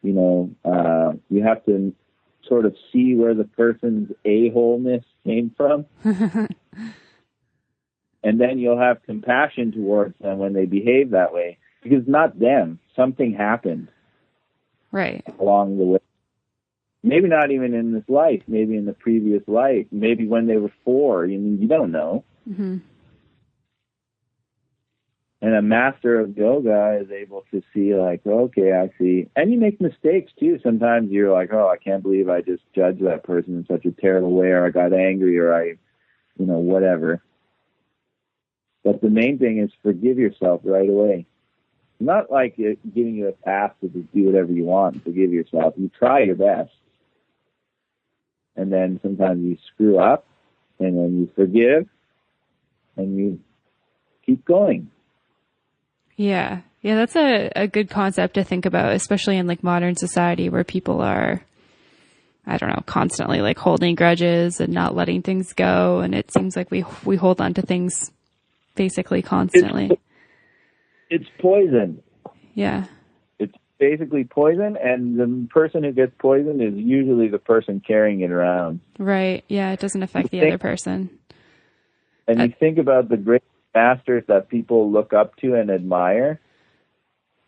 you know, you have to sort of see where the person's a-holeness came from. And then you'll have compassion towards them when they behave that way. Because not them. Something happened. Right. Along the way. Maybe not even in this life, maybe in the previous life, maybe when they were 4. You don't know. Mm-hmm. And a master of yoga is able to see, like, okay, I see. And you make mistakes, too. Sometimes you're like, oh, I can't believe I just judged that person in such a terrible way, or I got angry, or I, whatever. But the main thing is forgive yourself right away. Not like it giving you a pass to just do whatever you want and forgive yourself. You try your best. And then sometimes you screw up, and then you forgive, and you keep going. Yeah. Yeah, that's a good concept to think about, especially in like modern society where people are, I don't know, constantly like holding grudges and not letting things go. And it seems like we hold on to things basically constantly. It's poison. Yeah. It's basically poison, and the person who gets poisoned is usually the person carrying it around. Right. Yeah, it doesn't affect the other person. And you think about the great masters that people look up to and admire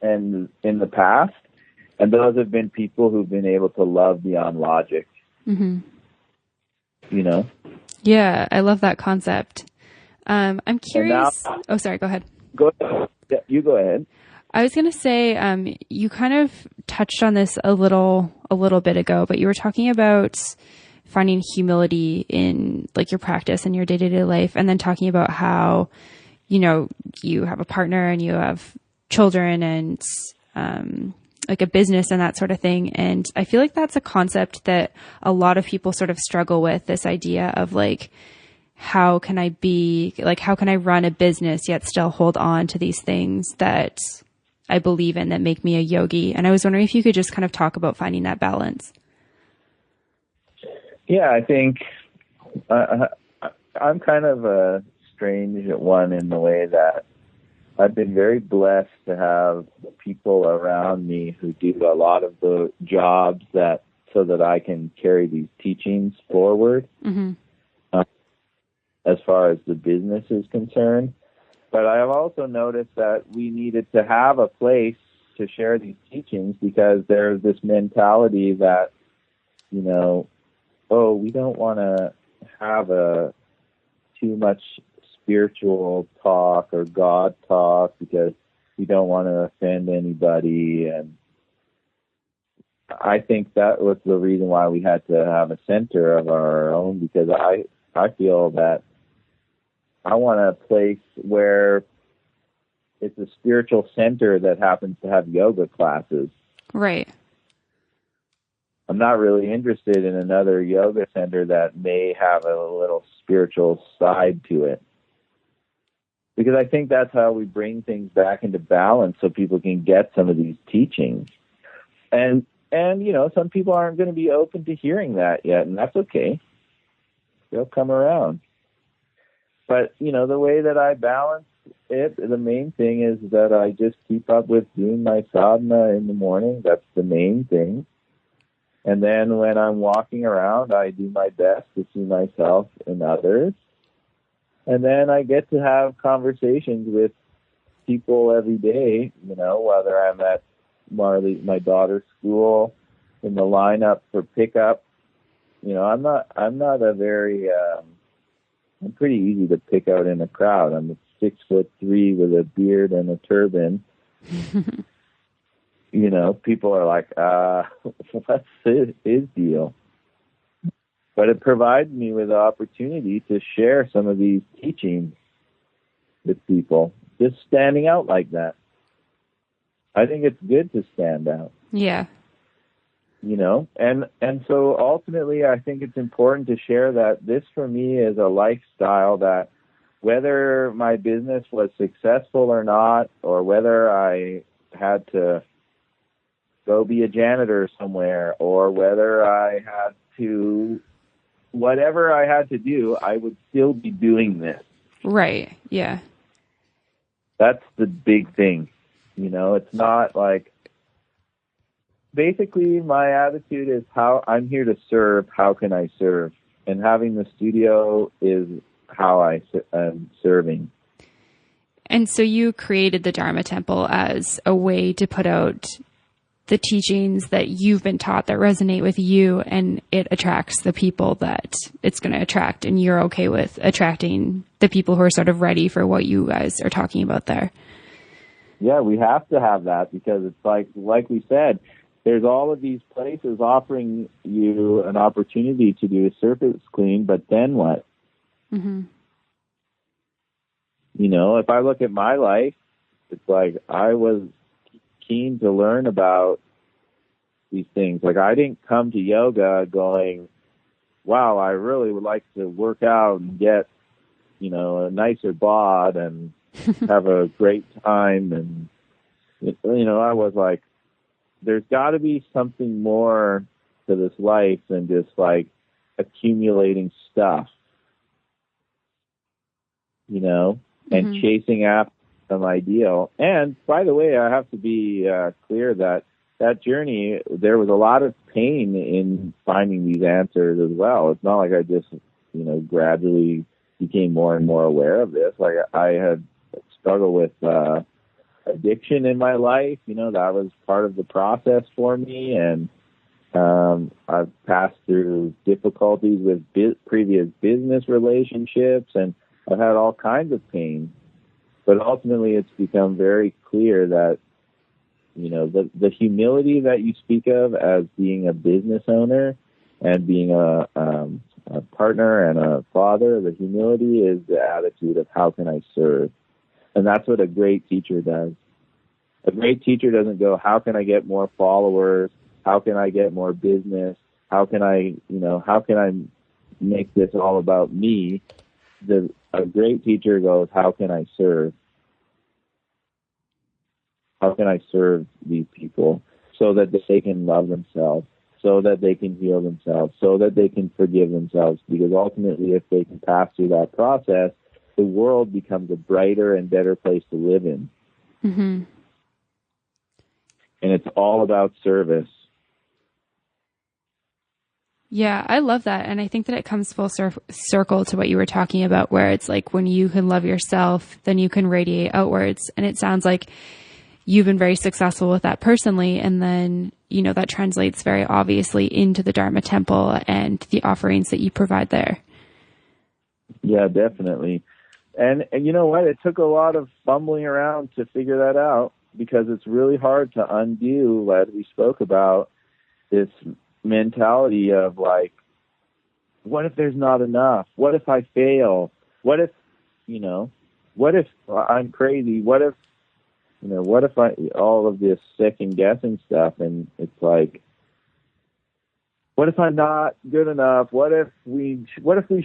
and in the past, and those have been people who've been able to love beyond logic. Mm-hmm. Yeah, I love that concept. I'm curious. Now, sorry, go ahead. Go ahead. Yeah, you go ahead. I was going to say, you kind of touched on this a little bit ago, but you were talking about finding humility in like your practice and your day-to-day life, and then talking about how, you have a partner and you have children and, like a business and that sort of thing. And I feel like that's a concept that a lot of people sort of struggle with, this idea of like, how can I run a business yet still hold on to these things that I believe in that make me a yogi? And I was wondering if you could just kind of talk about finding that balance. Yeah, I think I'm kind of a strange one in the way that I've been very blessed to have people around me who do a lot of the jobs so that I can carry these teachings forward. Mm-hmm. As far as the business is concerned. But I have also noticed that we needed to have a place to share these teachings, because there's this mentality that, we don't want to have too much spiritual talk or God talk because we don't want to offend anybody. And I think that was the reason why we had to have a center of our own, because I feel that I want a place where it's a spiritual center that happens to have yoga classes. Right. I'm not really interested in another yoga center that may have a little spiritual side to it, because I think that's how we bring things back into balance so people can get some of these teachings. And some people aren't going to be open to hearing that yet, and that's okay. They'll come around. But, the way that I balance it, the main thing is that I just keep up with doing my sadhana in the morning. That's the main thing. And then when I'm walking around, I do my best to see myself and others. And then I get to have conversations with people every day, whether I'm at my daughter's school, in the lineup for pickup. I'm not a very... I'm pretty easy to pick out in a crowd. I'm 6'3" with a beard and a turban. People are like, what's his deal? But it provides me with the opportunity to share some of these teachings with people, just standing out like that. I think it's good to stand out. Yeah. And so ultimately I think it's important to share that this for me is a lifestyle that, whether my business was successful or not, or whether I had to go be a janitor somewhere, or whether I had to, whatever I had to do, I would still be doing this. Right. Yeah. That's the big thing. It's not like, basically, my attitude is how I'm here to serve. How can I serve? And having the studio is how I'm serving. And so you created the Dharma Temple as a way to put out the teachings that you've been taught that resonate with you, and it attracts the people that it's going to attract, and you're okay with attracting the people who are sort of ready for what you guys are talking about there. Yeah, we have to have that, because it's like we said, there's all of these places offering you an opportunity to do a surface clean, but then what? Mm-hmm. You know, if I look at my life, it's like I was keen to learn about these things. Like, I didn't come to yoga going, wow, I really would like to work out and get, you know, a nicer bod and have a great time. And, you know, I was like, there's got to be something more to this life than just like accumulating stuff, you know, and chasing after some ideal. And by the way, I have to be clear that journey, there was a lot of pain in finding these answers as well. It's not like I just, you know, gradually became more and more aware of this. Like, I had struggled with addiction in my life. You know, that was part of the process for me. And I've passed through difficulties with previous business relationships, and I've had all kinds of pain. But ultimately, it's become very clear that, you know, the humility that you speak of as being a business owner and being a partner and a father, the humility is the attitude of how can I serve? And that's what a great teacher does. A great teacher doesn't go, how can I get more followers? How can I get more business? How can I make this all about me? A great teacher goes, how can I serve? How can I serve these people so that they can love themselves, so that they can heal themselves, so that they can forgive themselves? Because ultimately, if they can pass through that process, the world becomes a brighter and better place to live in. Mm-hmm. And it's all about service. Yeah, I love that. And I think that it comes full circle to what you were talking about, where it's like when you can love yourself, then you can radiate outwards. And it sounds like you've been very successful with that personally. And then, you know, that translates very obviously into the Dharma Temple and the offerings that you provide there. Yeah, definitely. And you know what? It took a lot of fumbling around to figure that out, because it's really hard to undo, as we spoke about, this mentality of like, what if there's not enough? What if I fail? What if I'm crazy? What if all of this second guessing stuff? And it's like, what if I'm not good enough? What if we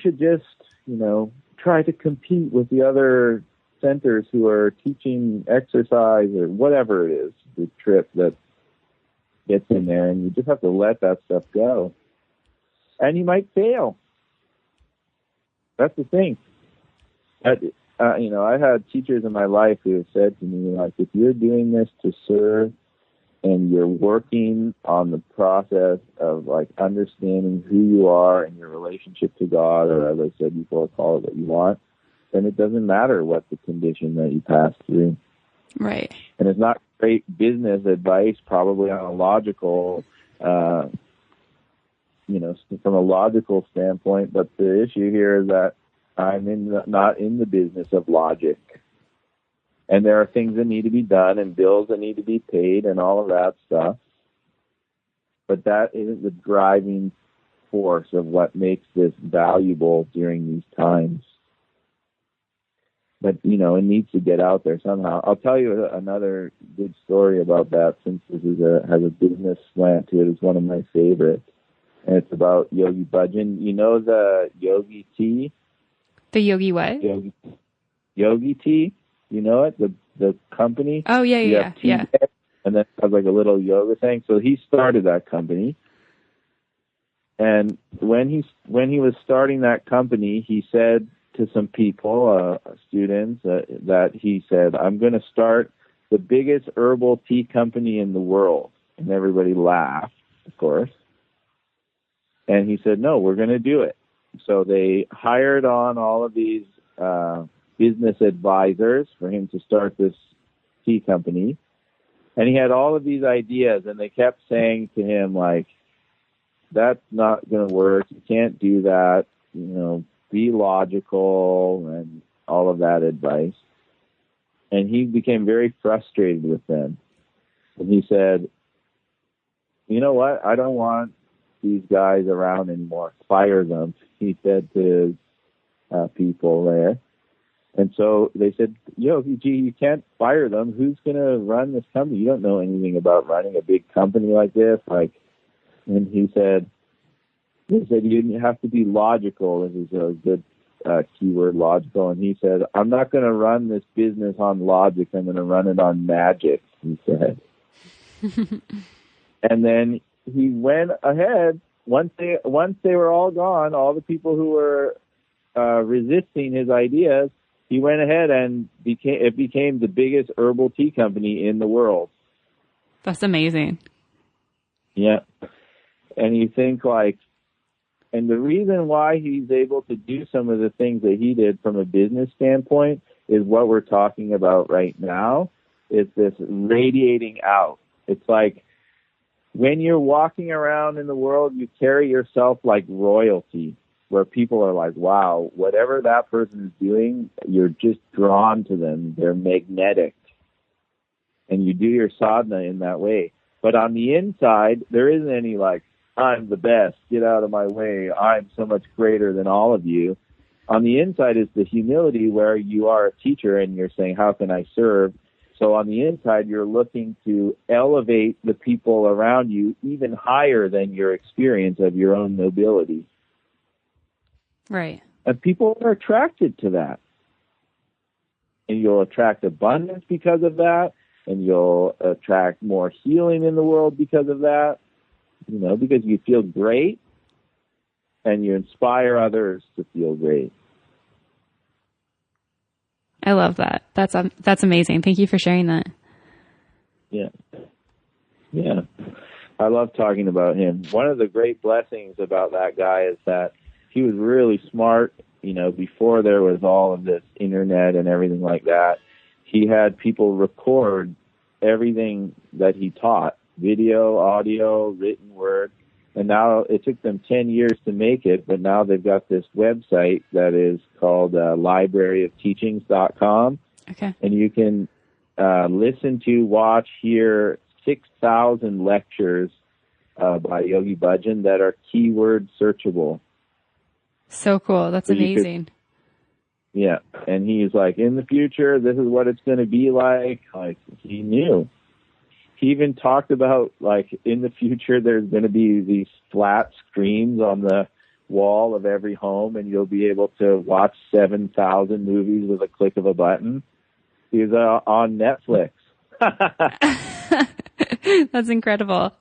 should just, you know, try to compete with the other centers who are teaching exercise or whatever it is, the trip that gets in there, and you just have to let that stuff go. And you might fail. That's the thing. You know, I had teachers in my life who have said to me, like, if you're doing this to serve and you're working on the process of, like, understanding who you are and your relationship to God, or as I said before, call it what you want, then it doesn't matter what the condition that you pass through. Right. And it's not great business advice, probably on a logical, from a logical standpoint. But the issue here is that I'm not in the business of logic. And there are things that need to be done and bills that need to be paid and all of that stuff. But that isn't the driving force of what makes this valuable during these times. But, you know, it needs to get out there somehow. I'll tell you another good story about that, since this has a business slant to it. It's one of my favorites. And it's about Yogi Bhajan. You know the Yogi tea? The Yogi what? Yogi tea. You know it? The company? Oh, yeah. And then it has like a little yoga thing. So he started that company. And when he was starting that company, he said to some people, students, that he said, I'm going to start the biggest herbal tea company in the world. And everybody laughed, of course. And he said, no, we're going to do it. So they hired on all of these business advisors for him to start this tea company. And he had all of these ideas, and they kept saying to him, like, that's not going to work. You can't do that. You know, be logical and all of that advice. And he became very frustrated with them. And he said, you know what? I don't want these guys around anymore. Fire them, he said to his people there. And so they said, gee, you can't fire them. Who's going to run this company? You don't know anything about running a big company like this. And he said, you have to be logical. This is a good keyword, logical. And he said, I'm not going to run this business on logic. I'm going to run it on magic, he said. And then he went ahead. Once they were all gone, all the people who were resisting his ideas, he went ahead and it became the biggest herbal tea company in the world. That's amazing. Yeah. And you think and the reason why he's able to do some of the things that he did from a business standpoint is what we're talking about right now. It's this radiating out. It's like when you're walking around in the world, you carry yourself like royalty, where people are like, wow, whatever that person is doing, you're just drawn to them. They're magnetic. And you do your sadhana in that way. But on the inside, there isn't any I'm the best, get out of my way, I'm so much greater than all of you. On the inside is the humility where you are a teacher and you're saying, how can I serve? So on the inside, you're looking to elevate the people around you even higher than your experience of your own nobility. Right. And people are attracted to that. And you'll attract abundance because of that. And you'll attract more healing in the world because of that. Because you feel great and you inspire others to feel great. I love that. That's amazing. Thank you for sharing that. Yeah. Yeah. I love talking about him. One of the great blessings about that guy is that he was really smart. Before there was all of this internet and everything like that, he had people record everything that he taught. Video, audio, written word. And now it took them 10 years to make it, but now they've got this website that is called libraryofteachings.com. Okay. And you can listen to, watch, hear 6,000 lectures by Yogi Bhajan that are keyword searchable. So cool. That's amazing. Yeah. And he's like, in the future, this is what it's going to be like. He knew. He even talked about, in the future, there's going to be these flat screens on the wall of every home, and you'll be able to watch 7,000 movies with a click of a button. He was on Netflix. That's incredible.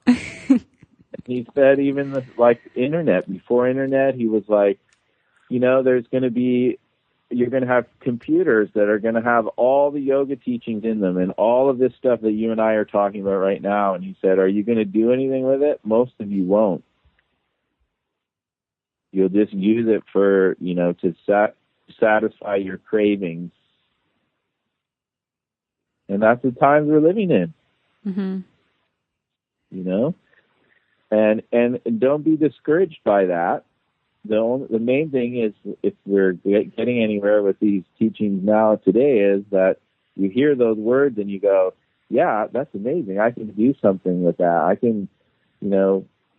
He said even internet, before internet, he was like, there's going to be, you're going to have computers that are going to have all the yoga teachings in them and all of this stuff that you and I are talking about right now. And he said, are you going to do anything with it? Most of you won't. You'll just use it for, to satisfy your cravings. And that's the times we're living in. Mm-hmm. And don't be discouraged by that. The main thing is, if we're getting anywhere with these teachings now today, is that you hear those words and you go, yeah, that's amazing. I can do something with that. I can,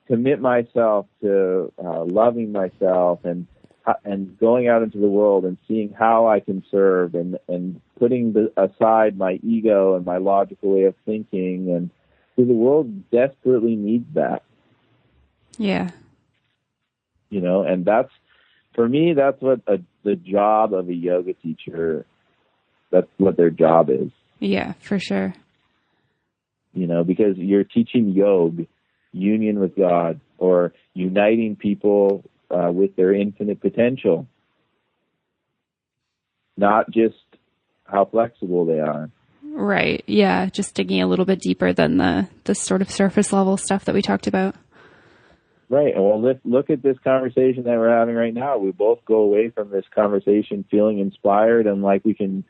commit myself to loving myself and going out into the world and seeing how I can serve and putting aside my ego and my logical way of thinking. And the world desperately needs that. Yeah. And that's, for me, that's what the job of a yoga teacher, that's what their job is. Yeah, for sure. Because you're teaching yoga, union with God, or uniting people with their infinite potential, not just how flexible they are. Right. Yeah. Just digging a little bit deeper than the sort of surface level stuff that we talked about. Right. Well, look at this conversation that we're having right now. We both go away from this conversation feeling inspired and like we can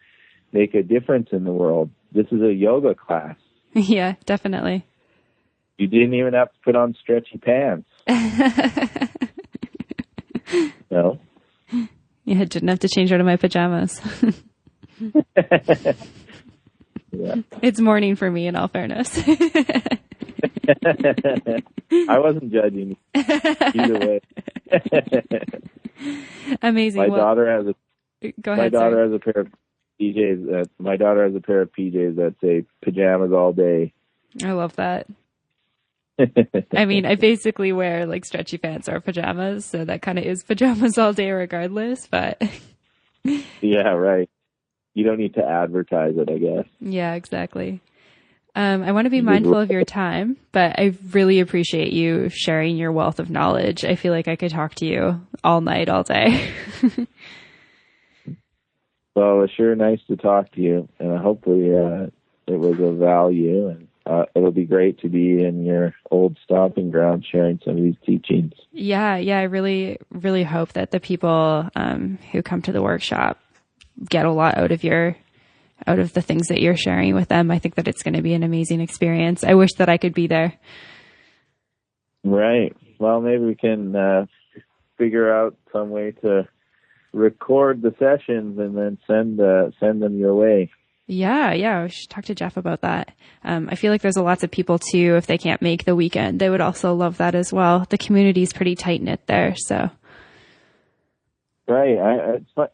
make a difference in the world. This is a yoga class. Yeah, definitely. You didn't even have to put on stretchy pants. No? Yeah, I didn't have to change out of my pajamas. Yeah. It's morning for me, in all fairness. I wasn't judging either way. Amazing. My daughter has a pair of PJs. My daughter has a pair of PJs that say pajamas all day. I love that. I mean, I basically wear like stretchy pants or pajamas, so that kind of is pajamas all day regardless, but yeah, right. You don't need to advertise it, I guess. Yeah, exactly. I want to be mindful of your time, but I really appreciate you sharing your wealth of knowledge. I feel like I could talk to you all night, all day. Well, it's sure nice to talk to you, and hopefully it was of value, and it'll be great to be in your old stomping ground sharing some of these teachings. Yeah, I really, really hope that the people who come to the workshop get a lot out of the things that you're sharing with them. I think that it's going to be an amazing experience. I wish that I could be there. Right. Well, maybe we can figure out some way to record the sessions and then send them your way. Yeah. We should talk to Jeff about that. I feel like there's lots of people too, if they can't make the weekend, they would also love that as well. The community's pretty tight knit there, so. Right.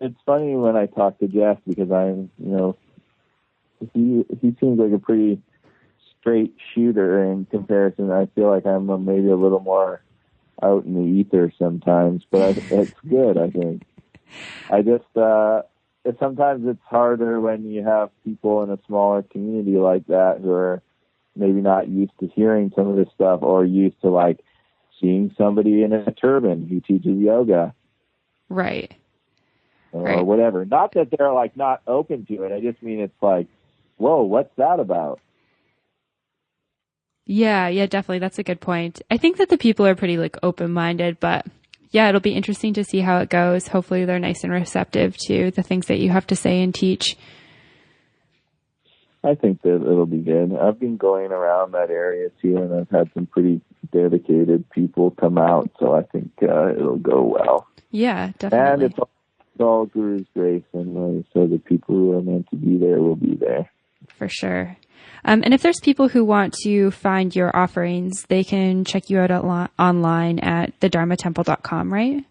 It's funny when I talk to Jeff because he seems like a pretty straight shooter in comparison. I feel like I'm maybe a little more out in the ether sometimes, but it's good, I think. I just, sometimes it's harder when you have people in a smaller community like that who are maybe not used to hearing some of this stuff or used to like seeing somebody in a turban who teaches yoga. Right. Or whatever. Not that they're like not open to it. I just mean it's like, whoa, what's that about? Yeah, definitely. That's a good point. I think that the people are pretty like open-minded, but yeah, it'll be interesting to see how it goes. Hopefully they're nice and receptive to the things that you have to say and teach. I think that it'll be good. I've been going around that area too, and I've had some pretty dedicated people come out, so I think it'll go well. Yeah, definitely. And it's all Guru's grace anyway, so the people who are meant to be there will be there. For sure. And if there's people who want to find your offerings, they can check you out online at thedharmatemple.com, right?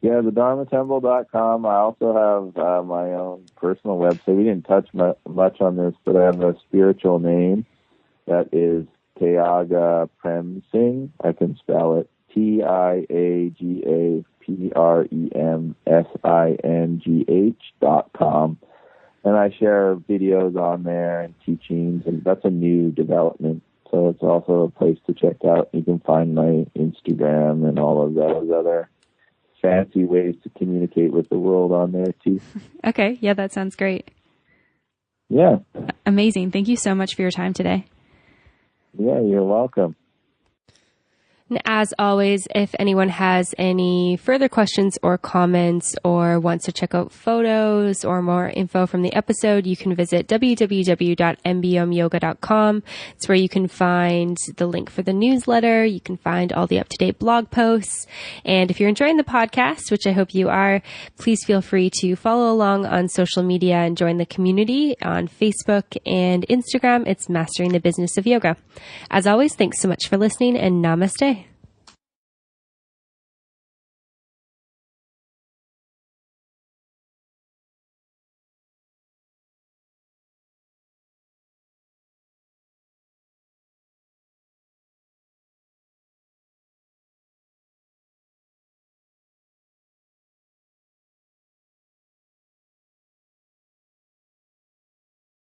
Yeah, thedharmatemple.com. I also have my own personal website. We didn't touch much on this, but I have a spiritual name that is Tyaga Prem Singh. I can spell it TIAGAPREMSINGH.com. And I share videos on there and teachings, and that's a new development. So it's also a place to check out. You can find my Instagram and all of those other fancy ways to communicate with the world on there too. Okay. Yeah, that sounds great. Yeah. Amazing. Thank you so much for your time today. Yeah, you're welcome. And as always, if anyone has any further questions or comments or wants to check out photos or more info from the episode, you can visit www.mbomyoga.com. It's where you can find the link for the newsletter. You can find all the up-to-date blog posts. And if you're enjoying the podcast, which I hope you are, please feel free to follow along on social media and join the community on Facebook and Instagram. It's Mastering the Business of Yoga. As always, thanks so much for listening, and namaste.